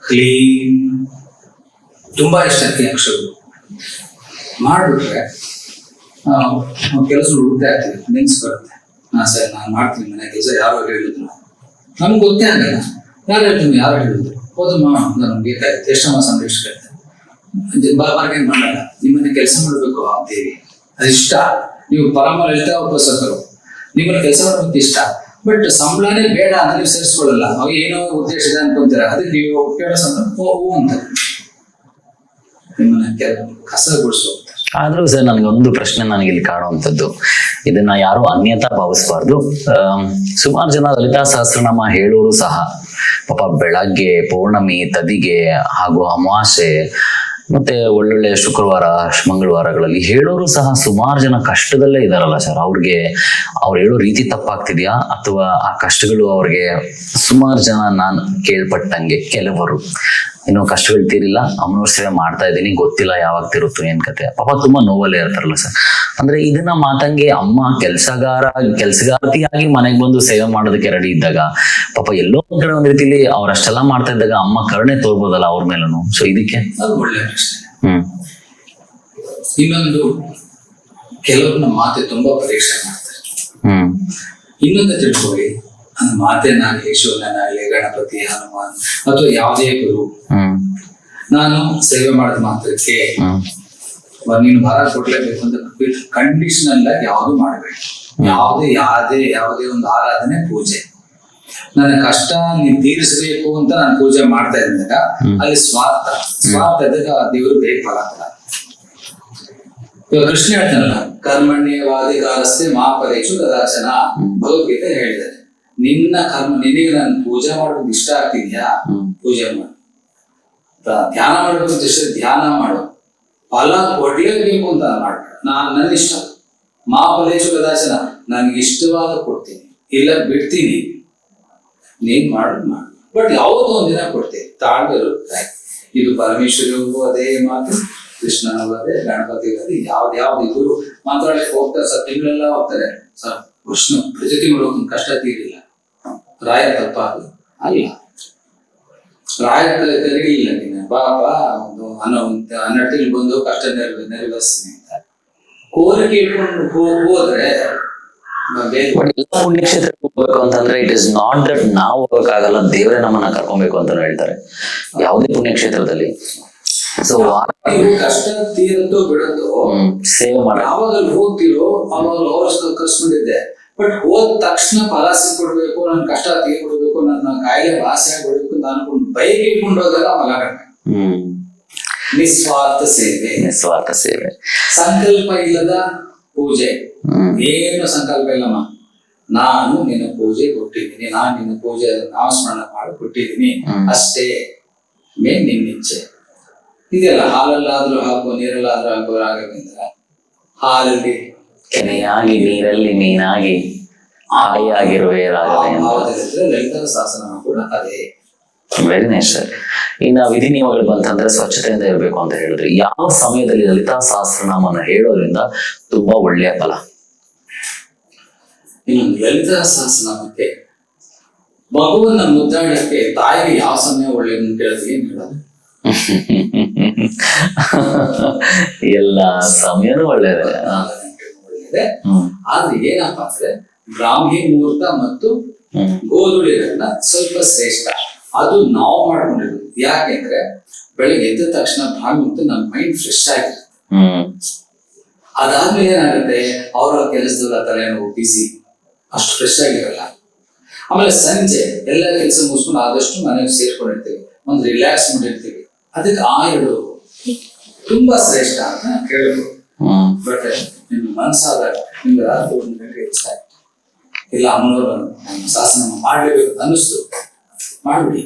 ಕ್ಲೀಂ ತುಂಬಾ ಇಷ್ಟ ಅಕ್ಷರಗಳು ಮಾಡ್ಬಿಟ್ರೆ ಕೆಲಸ ಹುಡುಕ್ತಾ ಇರ್ತೀವಿ, ನೆನ್ಸ್ ಬರುತ್ತೆ. ನಾನು ಮಾಡ್ತೀನಿ ಮನೆ ಕೆಲಸ, ಯಾರೋ ಹೇಳಿದ್ರು ನಮ್ಗೆ ಗೊತ್ತೇ ಆಗಲ್ಲ. ಯಾರು ಹೇಳ್ತೀನಿ, ಯಾರು ಹೇಳಿದ್ರು, ಹೋದಮ್ಮ ನಮ್ಗೆ ಬೇಕಾಗಿತ್ತು, ಎಷ್ಟಮ್ಮ ಸಂರಕ್ಷಿಸ್ತಾ ಬಾರ್ಗೇನ್ ಮಾಡಲ್ಲ. ನಿಮ್ಮನ್ನ ಕೆಲಸ ಮಾಡ್ಬೇಕು ಅಂತೀವಿ, ಅದಿಷ್ಟ. ನೀವು ಪರಮ ಲಲಿತಾ ಉಪಸಕರು, ನಿಮ್ಮನ್ನ ಕೆಲಸ ಮಾಡೋದಕ್ಕೆ ಇಷ್ಟ. ಬಟ್ ಸಂಬಳನೇ ಬೇಡ ಅಂತ ನೀವು ಸೇರಿಸ್ಕೊಳ್ಳಲ್ಲ. ಅವಾಗ ಏನೋ ಉದ್ದೇಶ ಇದೆ ಅನ್ಕೊಂತೀರ, ಅದಕ್ಕೆ ನೀವು ಕೇಳೋ ಸಂಬಳ ಹೂ ಅಂತ ನಿಮ್ಮನ್ನ ಕಸ ಗುಡಿಸೋ. ಆದ್ರೂ ಸರ್ ನನಗೊಂದು ಪ್ರಶ್ನೆ ನನಗೆ ಇಲ್ಲಿ ಕಾಣುವಂಥದ್ದು, ಇದನ್ನ ಯಾರು ಅನ್ಯತಾ ಭಾವಿಸಬಾರ್ದು. ಸುಮಾರು ಜನ ಲಲಿತಾ ಸಹಸ್ರನಾಮ ಹೇಳೋರು ಸಹ ಪಾಪ ಬೆಳಗ್ಗೆ ಪೌರ್ಣಮಿ, ತದಿಗೆ ಹಾಗೂ ಅಮಾವಾಸ್ಯೆ ಮತ್ತೆ ಒಳ್ಳೊಳ್ಳೆ ಶುಕ್ರವಾರ, ಮಂಗಳವಾರಗಳಲ್ಲಿ ಹೇಳೋರು ಸಹ ಸುಮಾರು ಜನ ಕಷ್ಟದಲ್ಲೇ ಇದಾರಲ್ಲ ಸರ್. ಅವ್ರಿಗೆ ಅವ್ರು ಹೇಳೋ ರೀತಿ ತಪ್ಪಾಗ್ತಿದ್ಯಾ, ಅಥವಾ ಆ ಕಷ್ಟಗಳು ಅವ್ರಿಗೆ ಸುಮಾರು ಜನ ನಾನು ಕೇಳ್ಪಟ್ಟಂಗೆ ಕೆಲವರು ಇನ್ನೂ ಕಷ್ಟಗಳು ತೀರಿಲ್ಲ, ಅಮ್ಮನವ್ರ ಸೇವೆ ಮಾಡ್ತಾ ಇದ್ದೀನಿ, ಗೊತ್ತಿಲ್ಲ ಯಾವಾಗ ತಿರುತ್ತೋ ಏನ್ ಕತೆ, ಪಾಪ ತುಂಬಾ ನೋವಲ್ಲೇ ಇರ್ತಾರಲ್ಲ ಸರ್. ಅಂದ್ರೆ ಇದನ್ನ ಮಾತಂಗೆ ಅಮ್ಮ ಕೆಲ್ಸಗಾರ್ತಿಯಾಗಿ ಮನೆಗೆ ಬಂದು ಸೇವೆ ಮಾಡೋದಕ್ಕೆ ರೆಡಿ ಇದ್ದಾಗ ಪಾಪ ಎಲ್ಲೋ ಒಂದ್ ಕಡೆ ಒಂದ್ ರೀತಿಲಿ ಅವ್ರಷ್ಟೆಲ್ಲ ಮಾಡ್ತಾ ಇದ್ದಾಗ ಅಮ್ಮ ಕರುಣೆ ತೋರ್ಬೋದಲ್ಲ ಅವ್ರ ಮೇಲೂ. ಸೊ ಇದಕ್ಕೆ ಒಳ್ಳೆ ಪ್ರಶ್ನೆ. ಇನ್ನೊಂದು, ಕೆಲವ್ರನ್ನ ಮಾತೆ ತುಂಬಾ ಪರೀಕ್ಷೆ ಮಾಡ್ತಾರೆ. ಇನ್ನೊಂದು ತಿಳ್ಕೊಳ್ಳಿ, ಮಾತೇನಾಗ್ಲಿ, ಶಿವನಾಗ್ಲಿ, ಗಣಪತಿ, ಹನುಮಾನ್ ಅಥವಾ ಯಾವುದೇ ಗುರು, ನಾನು ಸೇವೆ ಮಾಡಿದ ಮಾತ್ರಕ್ಕೆ ನೀನು ಭಾರ ಕೊಡ್ಲೇಬೇಕು ಅಂತ ಕಂಡೀಷನಲ್ ಆಗಿ ಯಾವುದು ಮಾಡಬೇಕು. ಯಾವುದೇ ಒಂದು ಆರಾಧನೆ, ಪೂಜೆ, ನನ್ನ ಕಷ್ಟ ನೀನ್ ತೀರಿಸಬೇಕು ಅಂತ ನಾನು ಪೂಜೆ ಮಾಡ್ತಾ ಇದ್ದಾಗ ಅಲ್ಲಿ ಸ್ವಾರ್ಥ ಇದ್ದಾಗ ದೇವರು ಬೇಗ ಫಲ ಕೊಡ. ಇವಾಗ ಕೃಷ್ಣ ಹೇಳ್ತಾನಲ್ಲ, ಕರ್ಮಣ್ಯವಾದಿಕಾರಸ್ತೆ ಮಾಪರೇಶು ಕದಾಚನ, ಭಗವದ್ಗೀತೆ ಹೇಳಿದ್ದಾರೆ. ನಿನ್ನ ಕರ್ಮ, ನಿನಗೆ ನಾನು ಪೂಜೆ ಮಾಡೋದು ಇಷ್ಟ ಆಗ್ತಿದ್ಯಾ, ಪೂಜೆ ಮಾಡು. ಧ್ಯಾನ ಮಾಡಬೇಕು ಅಂತ ಇಷ್ಟ, ಧ್ಯಾನ ಮಾಡು. ಫಲ ಕೊಡ್ಲೇಬೇಕು ಅಂತ ಮಾಡ್ಬೇಡ. ನನ್ನ ಇಷ್ಟ, ಮಾಫಲೇಶು ಕದಾಚನ, ನನ್ಗೆ ಇಷ್ಟವಾದ ಕೊಡ್ತೀನಿ, ಇಲ್ಲ ಬಿಡ್ತೀನಿ, ನೀನ್ ಮಾಡೋದು ಮಾಡು. ಬಟ್ ಯಾವತ್ತೋ ಒಂದಿನ ಕೊಡ್ತೀನಿ, ತಾಳ್ಮೆ ಇರುತ್ತೆ. ಇದು ಪರಮೇಶ್ವರಿಗೂ ಅದೇ ಮಾತು, ಕೃಷ್ಣನಿಗೂ ಅದೇ, ಗಣಪತಿಗೂ ಅದೇ. ಯಾವ್ದು ಇದ್ರು ಮಾತಾಡಕ್ಕೆ ಹೋಗ್ತಾರೆ ಸರ್, ತಿಂಗಳೆಲ್ಲ ಹೋಗ್ತಾರೆ ಸರ್. ಕೃಷ್ಣ ಪ್ರತಿ ತಿಂಗಳು ಕಷ್ಟ ತೀರಿಲ್ಲ, ರಾಯ ತಪ್ಪಾಗಲ್ಲ ಅಲ್ಲ. ರಾಯರ್ ಕರೀಲಿಲ್ಲ ನೀನು ಬಾಪ ಒಂದು 12 ತಿಂಗಳು ಬಂದು ಕಷ್ಟ ನೆರವೇರಿಸ್ತೀನಿ ಅಂತ ಕೋರಿಕೆ ಇಟ್ಕೊಂಡು ಹೋದ್ರೆ ಬಟ್ ಎಲ್ಲ ಪುಣ್ಯಕ್ಷೇತ್ರಕ್ಕೆ ಹೋಗ್ಬೇಕು ಅಂತಂದ್ರೆ ಇಟ್ ಇಸ್ ನಾಟ್ ದಟ್ ನಾವು ಹೋಗಕ್ಕಾಗಲ್ಲ, ದೇವರೇ ನಮ್ಮನ್ನ ಕರ್ಕೊಬೇಕು ಅಂತ ಹೇಳ್ತಾರೆ ಯಾವುದೇ ಪುಣ್ಯಕ್ಷೇತ್ರದಲ್ಲಿ. ಸೊ ನೀವು ಕಷ್ಟ ತೀರತ್ತೋ ಬಿಡತ್ತೋ ಸೇವೆ ಮಾಡ ಯಾವಾಗ ಅಲ್ಲಿ ಹೋಗ್ತಿರೋ ಅವಾಗ ಅವ್ರ ಕರ್ಸ್ಕೊಂಡಿದ್ದೆ. ಬಟ್ ಹೋದ ತಕ್ಷಣ ಫಲ ಕೊಡ್ಬೇಕು, ನನ್ನ ಕಷ್ಟ ತೀರ್ಕೊಡ್ಬೇಕು, ನನ್ನ ಕಾಯಿಲೆ ವಾಸಿ ಆಗ್ಬಿಡ್ಬೇಕು ಅಂತ ಅನ್ಕೊಂಡು ಬೈಕ್ ಇಟ್ಕೊಂಡು ಹೋದಾಗ ಫಲ ನಿಸ್ವಾರ್ಥ ಸೇವೆ. ನಿಸ್ವಾರ್ಥ ಸೇವೆ, ಸಂಕಲ್ಪ ಇಲ್ಲದ ಪೂಜೆ. ಏನು ಸಂಕಲ್ಪ ಇಲ್ಲಮ್ಮ, ನಾನು ನಿನ್ನ ಪೂಜೆ ಕೊಟ್ಟಿದ್ದೀನಿ, ನಾನು ನಿನ್ನ ಪೂಜೆ ನಾಮಸ್ಮರಣ ಮಾಡಿ ಕೊಟ್ಟಿದ್ದೀನಿ ಅಷ್ಟೇ, ನಿನ್ನಿಚ್ಛೆ ಇದೆಯಲ್ಲ. ಹಾಲಲ್ಲಾದ್ರೂ ಹಾಕೋ, ನೀರಲ್ಲಾದ್ರೂ ಹಾಕೋ ರಾಘವೇಂದ್ರ. ಹಾಲಲ್ಲಿ ಕೆನೆಯಾಗಿ ನೀರಲ್ಲಿ ಮೀನಾಗಿ ಹಾಯಾಗಿರುವೆ ರಾಘವೇಂದ್ರ. ಲಲಿತಾ ಸಹಸ್ರನಾಮ ಕೂಡ ಅದೇ. Very nice sir. ಇನ್ನ ವಿಧಿ ನಿಯಮಗಳು ಬಂತಂದ್ರೆ ಸ್ವಚ್ಛತೆಯಿಂದ ಇರಬೇಕು ಅಂತ ಹೇಳಿದ್ರಿ. ಯಾವ ಸಮಯದಲ್ಲಿ ಲಲಿತಾ ಸಹಸ್ರನಾಮನ ಹೇಳೋದ್ರಿಂದ ತುಂಬಾ ಒಳ್ಳೆಯ ಫಲ? ಇನ್ನೊಂದು ಲಲಿತಾ ಸಹಸ್ರನಾಮಕ್ಕೆ ಮಗುವನ್ನ ಮುದ್ದಾಡಕ್ಕೆ ತಾಯಿಗೆ ಯಾವ ಸಮಯ ಒಳ್ಳೆಯದು ಕೇಳಿದ್ರೆ ಏನ್ ಹೇಳೋದು? ಎಲ್ಲ ಸಮಯನೂ ಒಳ್ಳೆಯದೇ. ಒಳ್ಳೆಯದೇ. ಆದ್ರೆ ಏನಪ್ಪಾ ಅಂದ್ರೆ ಬ್ರಾಹ್ಮಿ ಮುಹೂರ್ತ ಮತ್ತು ಗೋಧುಳಿಗಳನ್ನ ಸ್ವಲ್ಪ ಶ್ರೇಷ್ಠ. ಅದು ನಾವು ಮಾಡ್ಕೊಂಡಿರೋದು. ಯಾಕೆಂದ್ರೆ ಬೆಳಿಗ್ಗೆ ಎದ್ದ ತಕ್ಷಣ ಬ್ರಾಹ್ಮಿ ಮುಹೂರ್ತ ನಮ್ಮ ಮೈಂಡ್ ಫ್ರೆಶ್ ಆಗಿರುತ್ತೆ. ಅದಾದ್ಮೇಲೆ ಏನಾಗುತ್ತೆ, ಅವರ ಕೆಲಸದಲ್ಲ ತಲೆನೋವು ಬಿಸಿ, ಅಷ್ಟು ಫ್ರೆಶ್ ಆಗಿರಲ್ಲ. ಆಮೇಲೆ ಸಂಜೆ ಎಲ್ಲ ಕೆಲಸ ಮುಗಿಸ್ಕೊಂಡು ಆದಷ್ಟು ಮನೆಗೆ ಸೇರ್ಕೊಂಡಿರ್ತೀವಿ, ಒಂದು ರಿಲ್ಯಾಕ್ಸ್ ಮಾಡಿರ್ತೀವಿ. ಅದಕ್ಕೆ ಆ ಎರಡು ತುಂಬಾ ಶ್ರೇಷ್ಠ ಅಂತ ಕೇಳಬಹುದು. ಬಟ್ ನಿಮ್ ಮನ್ಸಾದಾಗ ನಿಮ್ಗೆ ರಾತ್ರಿ 1 ಗಂಟೆ ಇಷ್ಟ ಆಯ್ತು, ಇಲ್ಲ ಅಮ್ಮನವರು ಶಾಸನ ಮಾಡ್ಲೇಬೇಕು ಅನ್ನಿಸ್ತು, ಮಾಡ್ಬಿಡಿ.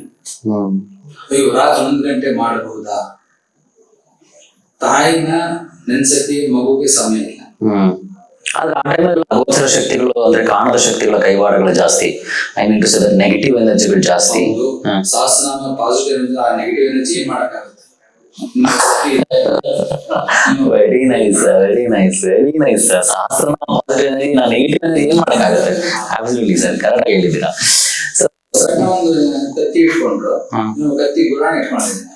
ಅಯ್ಯೋ ರಾತ್ರಿ 1 ಗಂಟೆ ಮಾಡಬಹುದಾ? ತಾಯಿನ ನೆನ್ಸತಿ ಮಗುಗೆ ಸಮಯ ಇಲ್ಲ. ಆದ್ರೆ ಆ ಟೈಮಲ್ಲಿ ಅಗೋಚರ ಶಕ್ತಿಗಳು ಅಂದ್ರೆ ಕಾಣದ ಶಕ್ತಿಗಳ ಕೈವಾಡಗಳು ಜಾಸ್ತಿ. I mean to say that negative ಎನರ್ಜಿಗಳು ಜಾಸ್ತಿ. ಸಹಸ್ರನಾಮ ಪಾಸಿಟಿವ್ ಎನರ್ಜಿ, ಆ ನೆಗೆಟಿವ್ ಎನರ್ಜಿ ಏನ್ ಮಾಡಕ್ಕಾಗುತ್ತೆ? Very nice, very nice, very nice. ಸಹಸ್ರನಾಮ ಪಾಸಿಟಿವ್ ಎನರ್ಜಿ, ನಾ ನೆಗೆಟಿವ್ ಎನರ್ಜಿ ಏನ್ ಮಾಡಕ್ಕಾಗುತ್ತೆ? ಅಬ್ಸಲ್ಯೂಟ್ಲಿ ಸರ್, ಕರೆಕ್ಟ್ ಆಗಿ ಹೇಳಿದ್ದೀರಾ. ಒಂದು ಕತ್ತಿ ಇಟ್ಕೊಂಡ್ರು, ಕತ್ತಿ ಗುರಾಣಿ ಇಟ್ಕೊಂಡಿದ್ದೀನಿ.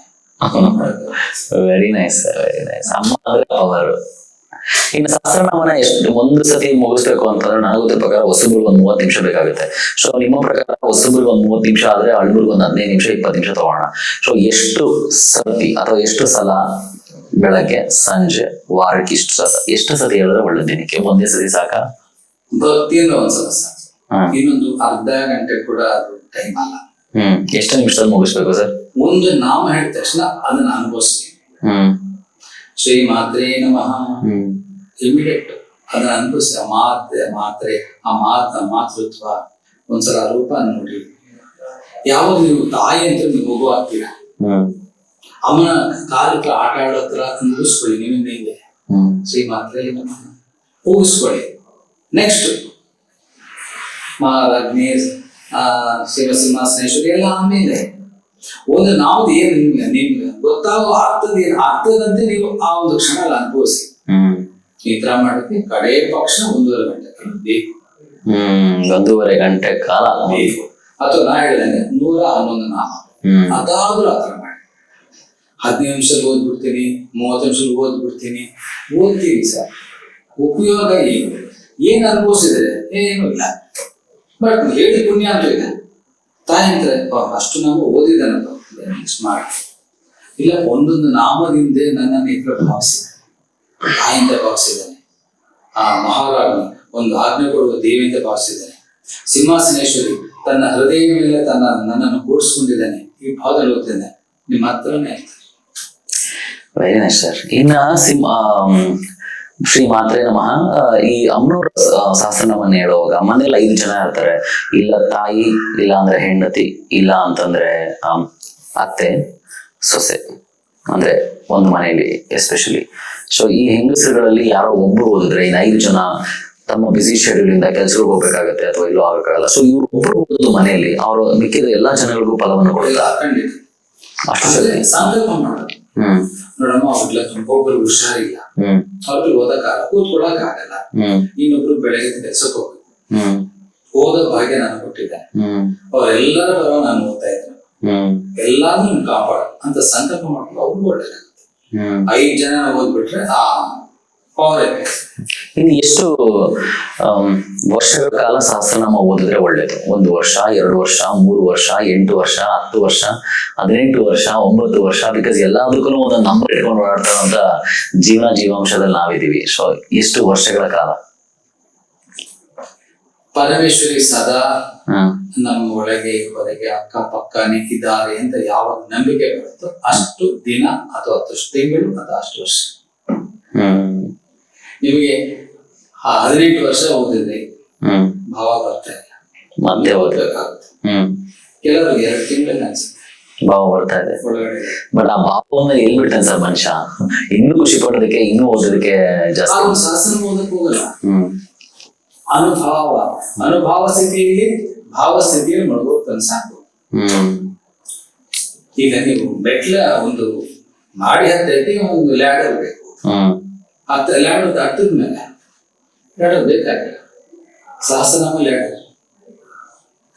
Very nice, very nice. ಅಮ್ಮ ಅಂದ್ರೆ ಪವರ್. ಇನ್ನು ಸಹಸ್ರನಾಮನ ಎಷ್ಟು ಒಂದು ಸತಿ ಮುಗಿಸ್ಬೇಕು ಅಂತಂದ್ರೆ ನನಗೆ ಗೊತ್ತಿರೋ ಪ್ರಕಾರ ಹೊಸಬ್ರಿಗೆ ಒಂದು 30 ನಿಮಿಷ ಬೇಕಾಗುತ್ತೆ. ಸೊ ನಿಮ್ಮ ಪ್ರಕಾರ ಹೊಸಬ್ರಿಗೆ ಒಂದು 30 ನಿಮಿಷ ಆದ್ರೆ ಹಳ್ಬರ್ಗೆ ಒಂದು 15 ನಿಮಿಷ 20 ನಿಮಿಷ ತಗೋಣ. ಸೊ ಎಷ್ಟು ಸತಿ ಅಥವಾ ಎಷ್ಟು ಸಲ ಬೆಳಗ್ಗೆ ಸಂಜೆ ವಾರಕ್ಕೆ ಎಷ್ಟು ಸತಿ ಹೇಳಿದ್ರೆ ಒಳ್ಳೆ ದಿನಕ್ಕೆ? ಒಂದೇ ಸತಿ ಸಾಕಾ? ಭಕ್ತಿಯಿಂದ ಒಂದ್ಸಲ ಸಾಕು. ಇನ್ನೊಂದು ಅರ್ಧ ಗಂಟೆ ಕೂಡ ಅದು ಟೈಮ್ ಅಲ್ಲ. ಎಷ್ಟು ನಿಮಿಷದಲ್ಲಿ ಮುಗಿಸ್ಬೇಕು ಸರ್? ಒಂದು ನಾಮ ಹೇಳಿದ ತಕ್ಷಣ ಅದನ್ನ ಅನುಭವಿಸ್ತೀವಿ. ಶ್ರೀ ಮಾತ್ರೇ ನಮಃ, ಇಮಿಡಿಯೇಟ್ ಅದನ್ನ ಅನುಭವಿಸಿ. ಆ ಮಾತೃತ್ವ ಒಂದ್ಸಲ ರೂಪ ನೋಡಿ. ಯಾವಾಗ ನೀವು ತಾಯಿ ಅಂತ ನೀವು ಮಗು ಆಗ್ತೀರಾ, ಅಮ್ಮನ ಕಾಲತ್ರ ಆಟ ಆಡೋತ್ರ ಮುಗಿಸ್ಕೊಳ್ಳಿ. ನಿಮ್ಮಿಂದ ಇದೆ ಶ್ರೀ ಮಾತ್ರೇ ನಮಃ ಮುಗಿಸ್ಕೊಳ್ಳಿ. ನೆಕ್ಸ್ಟ್ ಮಹಾರಾಜ್ಞೆ, ಶಿವಸಿಂಹಾಸನೇಶ್ವರಿ ಎಲ್ಲ ಆಮೇಲೆ ಒಂದು ನಾವು ಏನು ನಿಮ್ಗೆ ಗೊತ್ತಾಗೋ ಅರ್ಥದಂತೆ ನೀವು ಆ ಒಂದು ಕ್ಷಣ ಅನುಭವಿಸಿ. ಈ ತರ ಮಾಡೋಕೆ ಕಡೆ ಪಕ್ಷ 1.5 ಗಂಟೆ ಕಾಲ ಬೇಕು. 1.5 ಗಂಟೆ ಕಾಲ ಬೇಕು. ಅಥವಾ ನಾ ಹೇಳಿದಂಗೆ 111 ನಾಮ, ಅದಾದ್ರೂ ಆ ತರ ಮಾಡಿ. 15 ನಿಮಿಷದಲ್ಲಿ ಓದ್ಬಿಡ್ತೀನಿ, 30 ನಿಮಿಷದಲ್ಲಿ ಓದ್ತೀವಿ ಸರ್. ಉಪಯೋಗ ಏನ್ ಅನುಭವಿಸಿದ್ರೆ ಏನು ಇಲ್ಲ. ಬಟ್ ಹೇಳಿ ಪುಣ್ಯ ಅಂತ ಇದೆ. ತಾಯಿ ಅಂತಾರೆ ಅಷ್ಟು ನಾವು ಓದಿದ್ದಾನಪ್ಪ, ಮಾಡಿ ಇಲ್ಲ ಒಂದೊಂದು ನಾಮದಿಂದ ನನ್ನನ್ನು ಇತರ ಭಾವಿಸಿದ್ದಾನೆ, ತಾಯಿಂದ ಭಾವಿಸಿದ್ದಾನೆ. ಆ ಮಹಾರಾಣಿ ಒಂದು ಆಜ್ಞೆ ಕೊಡುವ ದೇವಿಯಿಂದ ಭಾವಿಸಿದ್ದಾನೆ. ಸಿಂಹಾಸನೇಶ್ವರಿ ತನ್ನ ಹೃದಯ ಮೇಲೆ ನನ್ನನ್ನು ಕೂಡಿಸ್ಕೊಂಡಿದ್ದಾನೆ. ಈ ಭಾಗದಲ್ಲಿ ಓದ್ತಿದ್ದಾನೆ, ನಿಮ್ಮ ಹತ್ರನೇ ಇರ್ತಾರೆ. Very nice sir. ಇನ್ನ ಶ್ರೀ ಮಾತ್ರೇ ನಮಃ, ಈ ಅಮ್ಮನವರ ಸಹಸ್ರನಾಮವನ್ನು ಹೇಳುವಾಗ ಮನೇಲಿ 5 ಜನ ಇರ್ತಾರೆ. ಇಲ್ಲ ತಾಯಿ, ಇಲ್ಲ ಅಂದ್ರೆ ಹೆಂಡತಿ, ಇಲ್ಲ ಅಂತಂದ್ರೆ ಅತ್ತೆ, ಸೊಸೆ, ಅಂದ್ರೆ ಒಂದು ಮನೆಯಲ್ಲಿ ಎಸ್ಪೆಷಲಿ. ಸೊ ಈ ಹೆಂಗಸರುಗಳಲ್ಲಿ ಯಾರೋ ಒಬ್ರು ಓದಿದ್ರೆ ಇನ್ನು 5 ಜನ ತಮ್ಮ ಬಿಸಿ ಶೆಡ್ಯೂಲ್ ಇಂದ ಕೆಲ್ಸಕ್ಕೆ ಹೋಗ್ಬೇಕಾಗತ್ತೆ ಅಥವಾ ಇಲ್ಲೂ ಆಗಕ್ಕಾಗಲ್ಲ. ಸೊ ಇವ್ರು ಒಬ್ರು ಓದೋದು ಮನೆಯಲ್ಲಿ ಅವರು ಮಿಕ್ಕಿದ ಎಲ್ಲಾ ಜನಗಳಿಗೂ ಫಲವನ್ನು ಕೊಡಲ್ಲ. ಅಷ್ಟು ಸಂಕಲ್ಪ ಮಾಡೋದು. ನೋಡಮ್ಮ ಅವ್ರಿಗೆಲ್ಲ ಒಬ್ಬೊಬ್ರು ಹುಷಾರಿಲ್ಲ, ಅವ್ರಿಗೆ ಓದಕ್ಕಾಗಲ್ಲ, ಕೂತ್ಕೊಳಕ್ ಆಗಲ್ಲ. ಇನ್ನೊಬ್ರು ಬೆಳಗ್ಗೆ ಕೆಲ್ಸಕ್ಕೆ ಹೋಗ್ಬೇಕು. ಓದೋ ಭಾಗ್ಯ ನಾನು ಕೊಟ್ಟಿದ್ದೆ. ಅವರೆಲ್ಲರ ಪರ ನಾನು ಓದ್ತಾ ಇದ್ದೆ. ಎಲ್ಲಾನು ಕಾಪಾಡ ಅಂತ ಸಂಕಲ್ಪ ಮಾಡ್ಕೊಂಡು ಅವ್ರಿಗೂ ಒಳ್ಳೇದಾಗುತ್ತೆ. 5 ಜನ ಓದ್ಬಿಟ್ರೆ ಆ ಪವರ್. ಇನ್ನು ಎಷ್ಟು ವರ್ಷಗಳ ಕಾಲ ಸಹಸ್ರನಾಮ ಓದಿದ್ರೆ ಒಳ್ಳೇದು? 1 ವರ್ಷ, 2 ವರ್ಷ, 3 ವರ್ಷ, 8 ವರ್ಷ, 10 ವರ್ಷ, 18 ವರ್ಷ, 9 ವರ್ಷ? ಬಿಕಾಸ್ ಎಲ್ಲದಕ್ಕೂ ಒಂದೊಂದು ನಂಬರ್ ಇಟ್ಕೊಂಡು ಓಡಾಡ್ತಾರಂತ ಜೀವಾಂಶದಲ್ಲಿ ನಾವಿದೀವಿ. ಸೊ ಎಷ್ಟು ವರ್ಷಗಳ ಕಾಲ? ಪರಮೇಶ್ವರಿ ಸದಾ ನಮ್ಮ ಒಳಗೆ ಹೊರಗೆ ಅಕ್ಕಪಕ್ಕನೇ ಇದ್ದಾರೆ ಅಂತ ಯಾವ ನಂಬಿಕೆ ಬರುತ್ತೋ ಅಷ್ಟು ದಿನ ಅಥವಾ ಅಷ್ಟು ತಿಂಗಳು ಅಥವಾ ಅಷ್ಟು ವರ್ಷ. ನಿಮಗೆ 18 ವರ್ಷ ಓದಿದ್ರೆ ಭಾವ ಬರ್ತಾ ಇಲ್ಲ, ಮತ್ತೆ ಓದ್ಬೇಕಾಗುತ್ತೆ. ಕೆಲವರಿಗೆ 2 ತಿಂಗಳು ಅನ್ಸುತ್ತೆ ಭಾವ ಬರ್ತಾ ಇದೆ. ಒಳಗಡೆ. ಬಟ್ ಆ ಭಾವವನ್ನ ಎಲ್ಲಿ ಬಿಡ್ತಾನೆ ಸರ್ ಮನುಷ್ಯ? ಇನ್ನೂ ಖುಷಿ ಪಡೋದಕ್ಕೆ, ಇನ್ನೂ ಓದೋದಕ್ಕೆ ಜಾಸ್ತಿ ಶಾಸನ ಓದಕ್ ಹೋಗಲ್ಲ. ಅನುಭವ ಸ್ಥಿತಿಯಲ್ಲಿ ಭಾವಸ್ಥಿತಿಯಲ್ಲಿ ಮಾಡ್ಬೋದು ಸಾಕು. ಈಗ ನೀವು ಮೆಟ್ಲ ಒಂದು ಮಾಡಿ ಹತ್ತೈತಿ, ಒಂದು ಲ್ಯಾಡರ್ ಬೇಕು. ಲ್ಯಾಡರ್ ಹತ್ತದ ಮೇಲೆ ಲ್ಯಾಡರ್ ಬೇಕಾಗಿಲ್ಲ. ಸಹಸ್ರನಾಮ ಲ್ಯಾಡರ್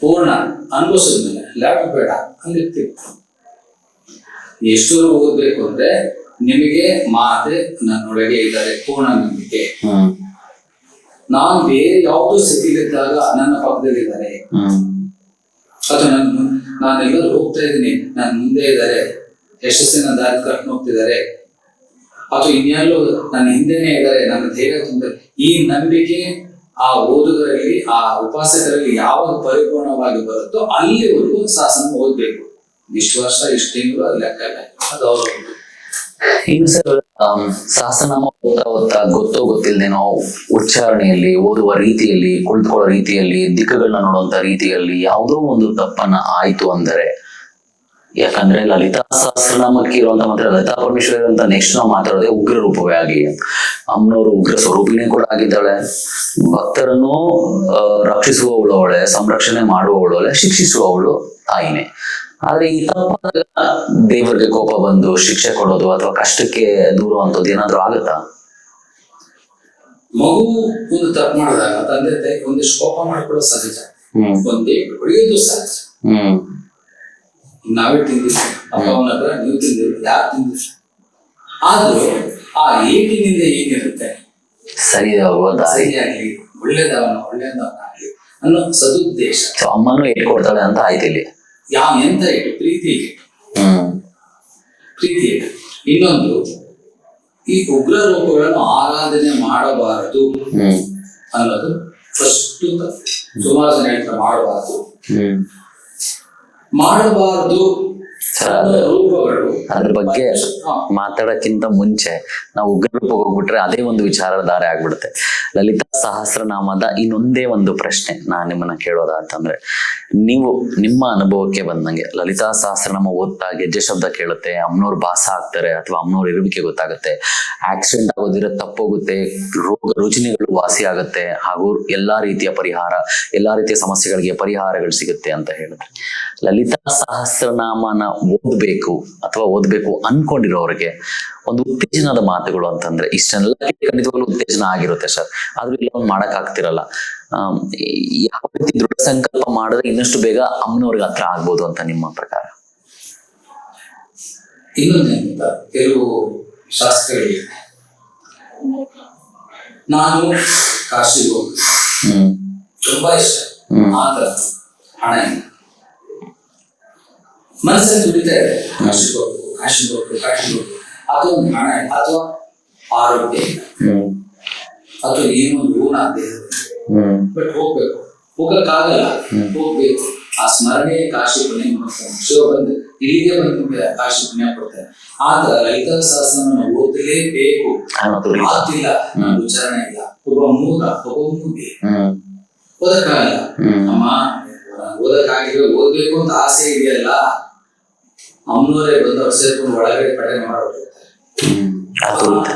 ಪೂರ್ಣ ಅನುಭವಿಸಿದ ಮೇಲೆ ಲ್ಯಾಡರ್ ಬೇಡ ಹಂಗಿರ್ತೀವಿ. ಎಷ್ಟೂರು ಓದ್ಬೇಕು ಅಂದ್ರೆ ನಿಮಗೆ ಮಾತೆ ನನ್ನೊಳಗೆ ಇದ್ದಾರೆ, ಪೂರ್ಣ ನಂಬಿಕೆ. ನಾನು ಬೇರೆ ಯಾವುದೋ ಸ್ಥಿತಿಲಿದ್ದಾಗ ನನ್ನ ಪಕ್ಕದಲ್ಲಿದ್ದಾರೆ, ಅಥವಾ ನಾನೆಲ್ಲರೂ ಹೋಗ್ತಾ ಇದ್ದೀನಿ, ನನ್ನ ಮುಂದೆ ಇದ್ದಾರೆ, ಯಶಸ್ಸಿನ ದಾರಿ ಕರ್ಕೊಂಡು ಹೋಗ್ತಿದ್ದಾರೆ, ಅಥವಾ ಇನ್ಯಾರು ನನ್ನ ಹಿಂದೆನೆ ಇದ್ದಾರೆ, ನನ್ನ ಧೈರ್ಯ ತುಂಬ. ಈ ನಂಬಿಕೆ ಆ ಓದುಗರಲ್ಲಿ, ಆ ಉಪಾಸಕರಲ್ಲಿ ಯಾವಾಗ ಪರಿಪೂರ್ಣವಾಗಿ ಬರುತ್ತೋ ಅಲ್ಲಿವರೆಗೂ ಶಾಸನ ಓದ್ಬೇಕು. ಇಷ್ಟು ವರ್ಷ, ಇಷ್ಟು ತಿಂಗಳು ಅದು ಲೆಕ್ಕ ಇಲ್ಲ, ಅದು ಅವರು. ಇನ್ನು ಸರ್ ಸಹಸ್ರನಾಮ ಓದ್ತಾ ಗೊತ್ತೋ ಗೊತ್ತಿಲ್ಲದೇನೋ ಉಚ್ಚಾರಣೆಯಲ್ಲಿ, ಓದುವ ರೀತಿಯಲ್ಲಿ, ಕುಳಿತುಕೊಳ್ಳೋ ರೀತಿಯಲ್ಲಿ, ದಿಕ್ಕುಗಳನ್ನ ನೋಡುವಂತ ರೀತಿಯಲ್ಲಿ ಯಾವುದೋ ಒಂದು ತಪ್ಪನ್ನ ಆಯ್ತು ಅಂದರೆ, ಯಾಕಂದ್ರೆ ಲಲಿತಾ ಸಹಸ್ರನಾಮಕ್ಕೆ ಇರುವಂತ ಮಾತ್ರ ಲಲಿತಾ ಪರಮೇಶ್ವರಿ ಅಂತ ನೆಕ್ಸ್ಟ್ ನಾವು ಮಾತಾಡೋದೇ ಉಗ್ರ ರೂಪವೇ ಆಗಿ, ಅಮ್ಮನವರು ಉಗ್ರ ಸ್ವರೂಪಿಣಿ ಕೂಡ ಆಗಿದ್ದಾಳೆ. ಭಕ್ತರನ್ನು ರಕ್ಷಿಸುವವಳು ಅವಳೆ, ಸಂರಕ್ಷಣೆ ಮಾಡುವವಳು ಅವಳೆ, ಶಿಕ್ಷಿಸುವವಳು ತಾಯಿನೇ. ಆದ್ರೆ ಈ ತಪ್ಪಾದಾಗ ದೇವರಿಗೆ ಕೋಪ ಬಂದು ಶಿಕ್ಷೆ ಕೊಡೋದು ಅಥವಾ ಕಷ್ಟಕ್ಕೆ ದೂರ ಅಂತದ್ದು ಏನಾದ್ರು ಆಗುತ್ತಾ? ಮಗು ಒಂದು ತಪ್ಪು ಮಾಡಿದಾಗ ತಂದೆ ತಾಯಿ ಒಂದಿಷ್ಟು ಕೋಪ ಮಾಡ್ಕೊಳ್ಳೋ ಸಹಜ, ಒಂದೇ ಹೊಡೆಯೋದು ಸಹಜ. ನಾವೇ ತಿಂದಿದ್ವಿ, ಅಪ್ಪ ಅವನ ಹತ್ರ ನೀವು ತಿಂದಿದ್ರು, ಯಾರು ತಿಂದಿದ್ರು. ಆದ್ರೂ ಆ ಏಟಿನಿಂದ ಏನಿರುತ್ತೆ, ಸರಿಯಾಗ್ಲಿ, ಒಳ್ಳೇದವನಾಗ್ಲಿ ಅನ್ನೋ ಸದುದ್ದೇಶ. ಅಮ್ಮನೂ ಹೇಳ್ಕೊಡ್ತಾಳೆ ಅಂತ ಆಯ್ತು ಇಲ್ಲಿ. ಎಂತ ಇಟ್ಟು ಪ್ರೀತಿ ಇಟ್ಟು. ಇನ್ನೊಂದು, ಈ ಉಗ್ರ ರೂಪಗಳನ್ನು ಆರಾಧನೆ ಮಾಡಬಾರದು ಅನ್ನೋದು ಫಸ್ಟ್. ಸುಮಾರು ಜನ ಹೇಳ್ತಾರೆ ಮಾಡಬಾರದು ರೂಪಗಳು. ಅದ್ರ ಬಗ್ಗೆ ಮಾತಾಡಕ್ಕಿಂತ ಮುಂಚೆ ನಾವು ಉಗ್ರ ರೂಪ ಹೋಗ್ಬಿಟ್ರೆ ಅದೇ ಒಂದು ವಿಚಾರಧಾರೆ ಆಗ್ಬಿಡುತ್ತೆ. ಲಲಿತಾ ಸಹಸ್ರನಾಮದ ಇನ್ನೊಂದೇ ಒಂದು ಪ್ರಶ್ನೆ ನಾನ್ ನಿಮ್ಮನ್ನ ಕೇಳೋದಂತಂದ್ರೆ, ನೀವು ನಿಮ್ಮ ಅನುಭವಕ್ಕೆ ಬಂದಂಗೆ ಲಲಿತಾ ಸಹಸ್ರನಾಮ ಓದ್ತಾ ಗೆಜ್ಜೆ ಶಬ್ದ ಕೇಳುತ್ತೆ, ಅಮ್ಮನವ್ರು ಭಾಸ ಆಗ್ತಾರೆ ಅಥವಾ ಅಮ್ಮನವ್ರ ಇರುವಿಕೆ ಗೊತ್ತಾಗುತ್ತೆ, ಆಕ್ಸಿಡೆಂಟ್ ಆಗೋದಿರೋ ತಪ್ಪೋಗುತ್ತೆ, ರೋಗ ರುಜಿನಗಳು ವಾಸಿ ಆಗುತ್ತೆ, ಹಾಗೂ ಎಲ್ಲಾ ರೀತಿಯ ಪರಿಹಾರ, ಎಲ್ಲಾ ರೀತಿಯ ಸಮಸ್ಯೆಗಳಿಗೆ ಪರಿಹಾರಗಳು ಸಿಗುತ್ತೆ ಅಂತ ಹೇಳಿದ್ರೆ, ಲಲಿತಾ ಸಹಸ್ರನಾಮನ ಓದ್ಬೇಕು ಅಥವಾ ಓದ್ಬೇಕು ಅನ್ಕೊಂಡಿರೋರಿಗೆ ಒಂದು ಉತ್ತೇಜನದ ಮಾತುಗಳು ಅಂತಂದ್ರೆ, ಇಷ್ಟೆಲ್ಲ ಖಂಡಿತವಾಗ್ಲೂ ಉತ್ತೇಜನ ಆಗಿರುತ್ತೆ ಸರ್, ಆದ್ರೂ ಇಲ್ಲ ಒಂದು ಮಾಡಕ್ ಆಗ್ತಿರಲ್ಲ. ಯಾವ ರೀತಿ ದೃಢ ಸಂಕಲ್ಪ ಮಾಡಿದ್ರೆ ಇನ್ನಷ್ಟು ಬೇಗ ಅಮ್ಮನವ್ರಿಗೆ ಹತ್ರ ಆಗ್ಬೋದು ಅಂತ ನಿಮ್ಮ ಪ್ರಕಾರ? ಇನ್ನೊಂದೇನಿಲ್ಲ, ಕೆಲವು ಶಾಸ್ತ್ರಗಳಿಗೆ ನಾನು ಕಾಶಿಗೆ ಹೋಗ್ತೀನಿ, ತುಂಬಾ ಇಷ್ಟ, ಆತರ ಹಣ ಇಲ್ಲ, ಮನಸ್ಸಲ್ಲಿ ದುಡಿತಾ ಇದೆ, ಕಾಶಿಗೆ ಹೋಗ್ಬೇಕು, ಅಥವಾ ಒಂದು ಹಣ ಇಲ್ಲ, ಅಥವಾ ಆರೋಗ್ಯ ಇಲ್ಲ, ಅಥವಾ ಏನೋ ಲೋನ್ ಆಗದೆ, ಬಟ್ ಹೋಗಕ್ಕಾಗಲ್ಲ, ಹೋಗ್ಬೇಕು. ಆ ಸ್ಮರಣೆ ಕಾಶಿ ಪುಣ್ಯ ಮಾಡ್ತಾರೆ, ಶಿವ ಬಂದು ಇಲ್ಲಿಗೆ ಬಂದು ಕಾಶಿ ಪುಣ್ಯ ಕೊಡ್ತಾರೆ. ಆತರ ಲಲಿತಾ ಸಹಸ್ರನಾಮ ಓದಲೇಬೇಕು, ಆಗ್ತಿಲ್ಲ, ಉಚ್ಚಾರಣೆ ಇಲ್ಲ, ಒಬ್ಬ ಮೂಗಿ ಓದಕ್ಕಾಗಲ್ಲ. ಅಮ್ಮ ಓದಕ್ಕಾಗಿದ್ರೆ ಓದ್ಬೇಕು ಅಂತ ಆಸೆ ಇದೆಯಲ್ಲ, ಅಮ್ಮನವರೇ ಬಂದು ಅವ್ರು ಸೇರ್ಕೊಂಡು ಒಳಗಡೆ ಪಠನೆ ಮಾಡೋದಿರ್ತಾರೆ.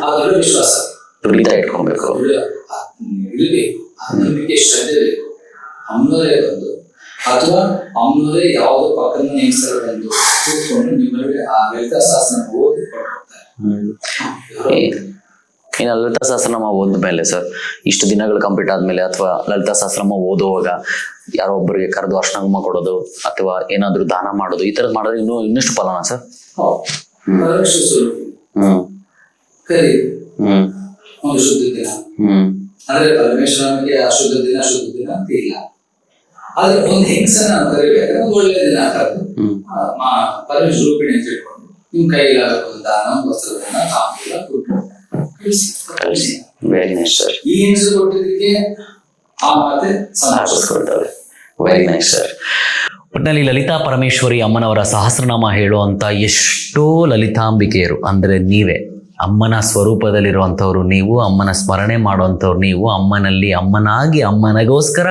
ಆ ದೃಢ ವಿಶ್ವಾಸ ಇಟ್ಕೊಬೇಕು, ಇರಬೇಕು, ನಂಬಿಕೆ ಶ್ರದ್ಧೆ ಬೇಕು. ಅಮ್ಮನವರೇ ಬಂದು ಅಥವಾ ಅಮ್ಮನವರೇ ಯಾವುದೋ ಪಕ್ಕದ ಹೆಂಗಸರು ಬಂದು ಕೂತ್ಕೊಂಡು ನಿಮ್ಮಲ್ಲಿ ಆ ಲಲಿತಾ ಸಹಸ್ರನಾಮ ಓದಿ ಕೊಡ್ತಾರೆ. ಇನ್ನು ಲಲಿತಾ ಸಹಸ್ರನಾಮ ಓದ್ಮೇಲೆ ಸರ್, ಇಷ್ಟು ದಿನಗಳು ಕಂಪ್ಲೀಟ್ ಆದ್ಮೇಲೆ ಅಥವಾ ಲಲಿತಾ ಸಹಸ್ರನಾಮ ಓದುವಾಗ ಯಾರೋ ಒಬ್ಬರಿಗೆ ಕರೆದು ಅರ್ಶನಗುಮ ಕೊಡೋದು ಅಥವಾ ಏನಾದ್ರು ದಾನ ಮಾಡೋದು ಈ ತರದ್ ಮಾಡಿದ್ರೆ ಇನ್ನಷ್ಟು ಫಲನಾ ಸರ್? ಶುದ್ಧ ದಿನ ಅಂದ್ರೆ ಪರಮೇಶ್ವರನಿಗೆ ಅಶುದ್ಧ ದಿನ ಶುದ್ಧ ದಿನ ಅಂತ ಇಲ್ಲ. ಆದ್ರೆ ಒಂದ್ ಹೆಂಗಸನ ಕರಿಬೇಕಾದ್ರೆ ಒಂದು ಒಳ್ಳೆ ದಿನ ಕರೆದು ಪರಮೇಶ್ವರ ರೂಪಿಣಿ ಅಂತ ಹೇಳ್ಕೊಂಡು ನಿಮ್ ಕೈಲಾಗ ದಾನ ವಸ್ತ್ರದಾನ ತಾಂಬೂಲ ಕೊಟ್ಟು ಕಳಿಸಿ. Very nice sir. ಈ ಹೆಂಗಸರು ಕೊಟ್ಟಿದ್ದಕ್ಕೆ ಆ ಮಾತೆ ಸಾಧಿಸ್ಕೊಳ್ತವೆ. Very nice sir. ಒಟ್ಟಿನಲ್ಲಿ ಲಲಿತಾ ಪರಮೇಶ್ವರಿ ಅಮ್ಮನವರ ಸಹಸ್ರನಾಮ ಹೇಳುವಂತ ಎಷ್ಟೋ ಲಲಿತಾಂಬಿಕೆಯರು ಅಂದ್ರೆ ನೀವೇ, ಅಮ್ಮನ ಸ್ವರೂಪದಲ್ಲಿರುವಂಥವ್ರು ನೀವು, ಅಮ್ಮನ ಸ್ಮರಣೆ ಮಾಡುವಂಥವ್ರು ನೀವು, ಅಮ್ಮನಲ್ಲಿ ಅಮ್ಮನಾಗಿ ಅಮ್ಮನಗೋಸ್ಕರ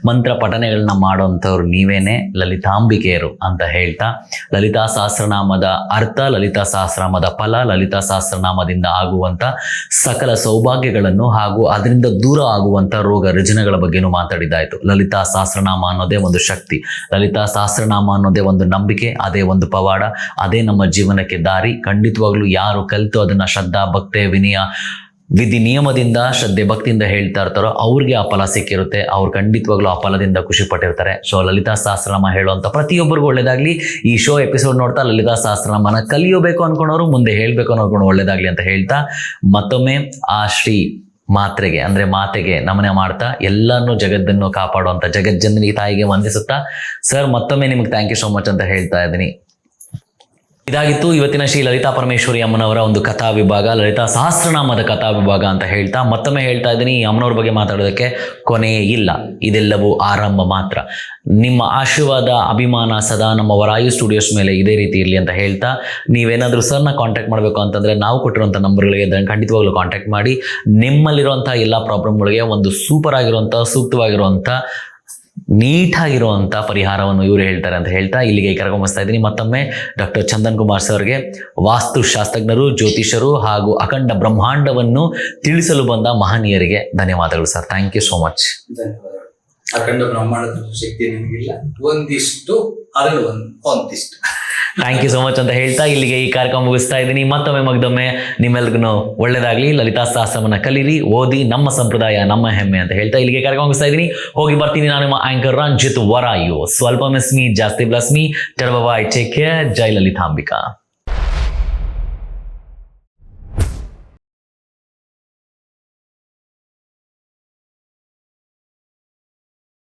ಮಂತ್ರ ಪಠನೆಗಳನ್ನ ಮಾಡುವಂಥವ್ರು ನೀವೇನೆ ಲಲಿತಾಂಬಿಕೆಯರು ಅಂತ ಹೇಳ್ತಾ, ಲಲಿತಾ ಸಹಸ್ರನಾಮದ ಅರ್ಥ, ಲಲಿತಾ ಸಹಸ್ರನಾಮದ ಫಲ, ಲಲಿತಾ ಸಹಸ್ರನಾಮದಿಂದ ಆಗುವಂಥ ಸಕಲ ಸೌಭಾಗ್ಯಗಳನ್ನು ಹಾಗೂ ಅದರಿಂದ ದೂರ ಆಗುವಂಥ ರೋಗ ರುಜಿನಗಳ ಬಗ್ಗೆನೂ ಮಾತಾಡಿದ್ದಾಯಿತು. ಲಲಿತಾ ಸಹಸ್ರನಾಮ ಅನ್ನೋದೇ ಒಂದು ಶಕ್ತಿ, ಲಲಿತಾ ಸಹಸ್ರನಾಮ ಅನ್ನೋದೇ ಒಂದು ನಂಬಿಕೆ, ಅದೇ ಒಂದು ಪವಾಡ, ಅದೇ ನಮ್ಮ ಜೀವನಕ್ಕೆ ದಾರಿ. ಖಂಡಿತವಾಗ್ಲೂ ಯಾರು ಕಲಿತು ಅದನ್ನ ಶ್ರದ್ಧಾ ಭಕ್ತಿ ವಿನಯ ವಿಧಿ ನಿಯಮದಿಂದ ಶ್ರದ್ಧೆ ಭಕ್ತಿಯಿಂದ ಹೇಳ್ತಾ ಇರ್ತಾರೋ ಅವ್ರಿಗೆ ಆ ಫಲ ಸಿಕ್ಕಿರುತ್ತೆ. ಅವ್ರು ಖಂಡಿತವಾಗ್ಲೂ ಆ ಫಲದಿಂದ ಖುಷಿ ಪಟ್ಟಿರ್ತಾರೆ. ಸೊ ಲಲಿತಾ ಸಹಸ್ರನಾಮ ಹೇಳುವಂಥ ಪ್ರತಿಯೊಬ್ಬರಿಗೂ ಒಳ್ಳೇದಾಗ್ಲಿ. ಈ ಶೋ ಎಪಿಸೋಡ್ ನೋಡ್ತಾ ಲಲಿತಾ ಸಹಸ್ರನಾಮನ ಕಲಿಯಬೇಕು ಅನ್ಕೊಂಡವರು, ಮುಂದೆ ಹೇಳ್ಬೇಕು ಅನ್ಕೊಂಡು ಒಳ್ಳೇದಾಗ್ಲಿ ಅಂತ ಹೇಳ್ತಾ, ಮತ್ತೊಮ್ಮೆ ಆ ಶ್ರೀ ಮಾತ್ರೆಗೆ ಅಂದ್ರೆ ಮಾತೆಗೆ ನಮನ ಮಾಡ್ತಾ ಎಲ್ಲರನ್ನೂ ಜಗತ್ತನ್ನು ಕಾಪಾಡುವಂಥ ಜಗಜ್ಜನನಿ ತಾಯಿಗೆ ವಂದಿಸುತ್ತಾ ಸರ್ ಮತ್ತೊಮ್ಮೆ ನಿಮ್ಗೆ ಥ್ಯಾಂಕ್ ಯು ಸೋ ಮಚ್ ಅಂತ ಹೇಳ್ತಾ ಇದ್ದೀನಿ. ಇದಾಗಿತ್ತು ಇವತ್ತಿನ ಶ್ರೀ ಲಲಿತಾ ಪರಮೇಶ್ವರಿ ಅಮ್ಮನವರ ಒಂದು ಕಥಾ ವಿಭಾಗ, ಲಲಿತಾ ಸಹಸ್ರನಾಮದ ಕಥಾ ವಿಭಾಗ ಅಂತ ಹೇಳ್ತಾ ಮತ್ತೊಮ್ಮೆ ಹೇಳ್ತಾ ಇದ್ದೀನಿ, ಈ ಅಮ್ಮನವ್ರ ಬಗ್ಗೆ ಮಾತಾಡೋದಕ್ಕೆ ಕೊನೆಯೇ ಇಲ್ಲ, ಇದೆಲ್ಲವೂ ಆರಂಭ ಮಾತ್ರ. ನಿಮ್ಮ ಆಶೀರ್ವಾದ ಅಭಿಮಾನ ಸದಾ ನಮ್ಮ ವರಾಯು ಸ್ಟುಡಿಯೋಸ್ ಮೇಲೆ ಇದೇ ರೀತಿ ಇರಲಿ ಅಂತ ಹೇಳ್ತಾ, ನೀವೇನಾದರೂ ಸರ್ನ ಕಾಂಟ್ಯಾಕ್ಟ್ ಮಾಡಬೇಕು ಅಂತಂದರೆ ನಾವು ಕೊಟ್ಟಿರುವಂಥ ನಂಬರ್ಗಳಿಗೆ ಖಂಡಿತವಾಗ್ಲೂ ಕಾಂಟ್ಯಾಕ್ಟ್ ಮಾಡಿ. ನಿಮ್ಮಲ್ಲಿರುವಂಥ ಎಲ್ಲ ಪ್ರಾಬ್ಲಮ್ಗಳಿಗೆ ಒಂದು ಸೂಪರ್ ಆಗಿರುವಂಥ ಸೂಕ್ತವಾಗಿರುವಂಥ ನೀಟಾಗಿರುವಂಥ ಪರಿಹಾರವನ್ನು ಇವರು ಹೇಳ್ತಾರೆ ಅಂತ ಹೇಳ್ತಾ ಇಲ್ಲಿಗೆ ಕರ್ಕೊಂಬಸ್ತಾ ಇದ್ದೀನಿ. ಮತ್ತೊಮ್ಮೆ ಡಾಕ್ಟರ್ ಚಂದನ್ ಕುಮಾರ್ ಸರ್ಗೆ, ವಾಸ್ತುಶಾಸ್ತ್ರಜ್ಞರು, ಜ್ಯೋತಿಷರು ಹಾಗೂ ಅಖಂಡ ಬ್ರಹ್ಮಾಂಡವನ್ನು ತಿಳಿಸಲು ಬಂದ ಮಹನೀಯರಿಗೆ ಧನ್ಯವಾದಗಳು sir. Thank you so much. ಧನ್ಯವಾದಗಳು. ಅಖಂಡ ಬ್ರಹ್ಮಾಂಡದ ಶಕ್ತಿ ನಿಮಗಿಲ್ಲ, ಒಂದಿಷ್ಟು ಅದರಲ್ಲಿ ಒಂದಿಷ್ಟು. ಥ್ಯಾಂಕ್ ಯು ಸೋ ಮಚ್ ಅಂತ ಹೇಳ್ತಾ ಇಲ್ಲಿಗೆ ಈ ಕಾರ್ಯಕ್ರಮ ಮುಗಿಸ್ತಾ ಇದ್ದೀನಿ. ಮತ್ತೊಮ್ಮೆ ನಿಮ್ಮೆಲ್ರಿಗೂ ಒಳ್ಳೇದಾಗ್ಲಿ. ಲಲಿತಾ ಸಹಸ್ರವನ್ನ ಕಲೀರಿ, ಓದಿ, ನಮ್ಮ ಸಂಪ್ರದಾಯ ನಮ್ಮ ಹೆಮ್ಮೆ ಅಂತ ಹೇಳ್ತಾ ಇಲ್ಲಿಗೆ ಕಾರ್ಯಕ್ರಮ ಮುಗಿಸ್ತಾ ಇದ್ದೀನಿ. ಹೋಗಿ ಬರ್ತೀನಿ. ನಾನು ನಿಮ್ಮ ಆಂಕರ್ ರಂಜಿತ್ ವರಾಯು. ಸ್ವಲ್ಪ ಮಿಸ್ ಮೀ, ಜಾಸ್ತಿ ಬ್ಲಸ್ ಮೀ. ಟೆರ್ ಬಾಯ್, ಟೇಕ್ ಕೇರ್. ಜೈ ಲಲಿತಾಂಬಿಕಾ.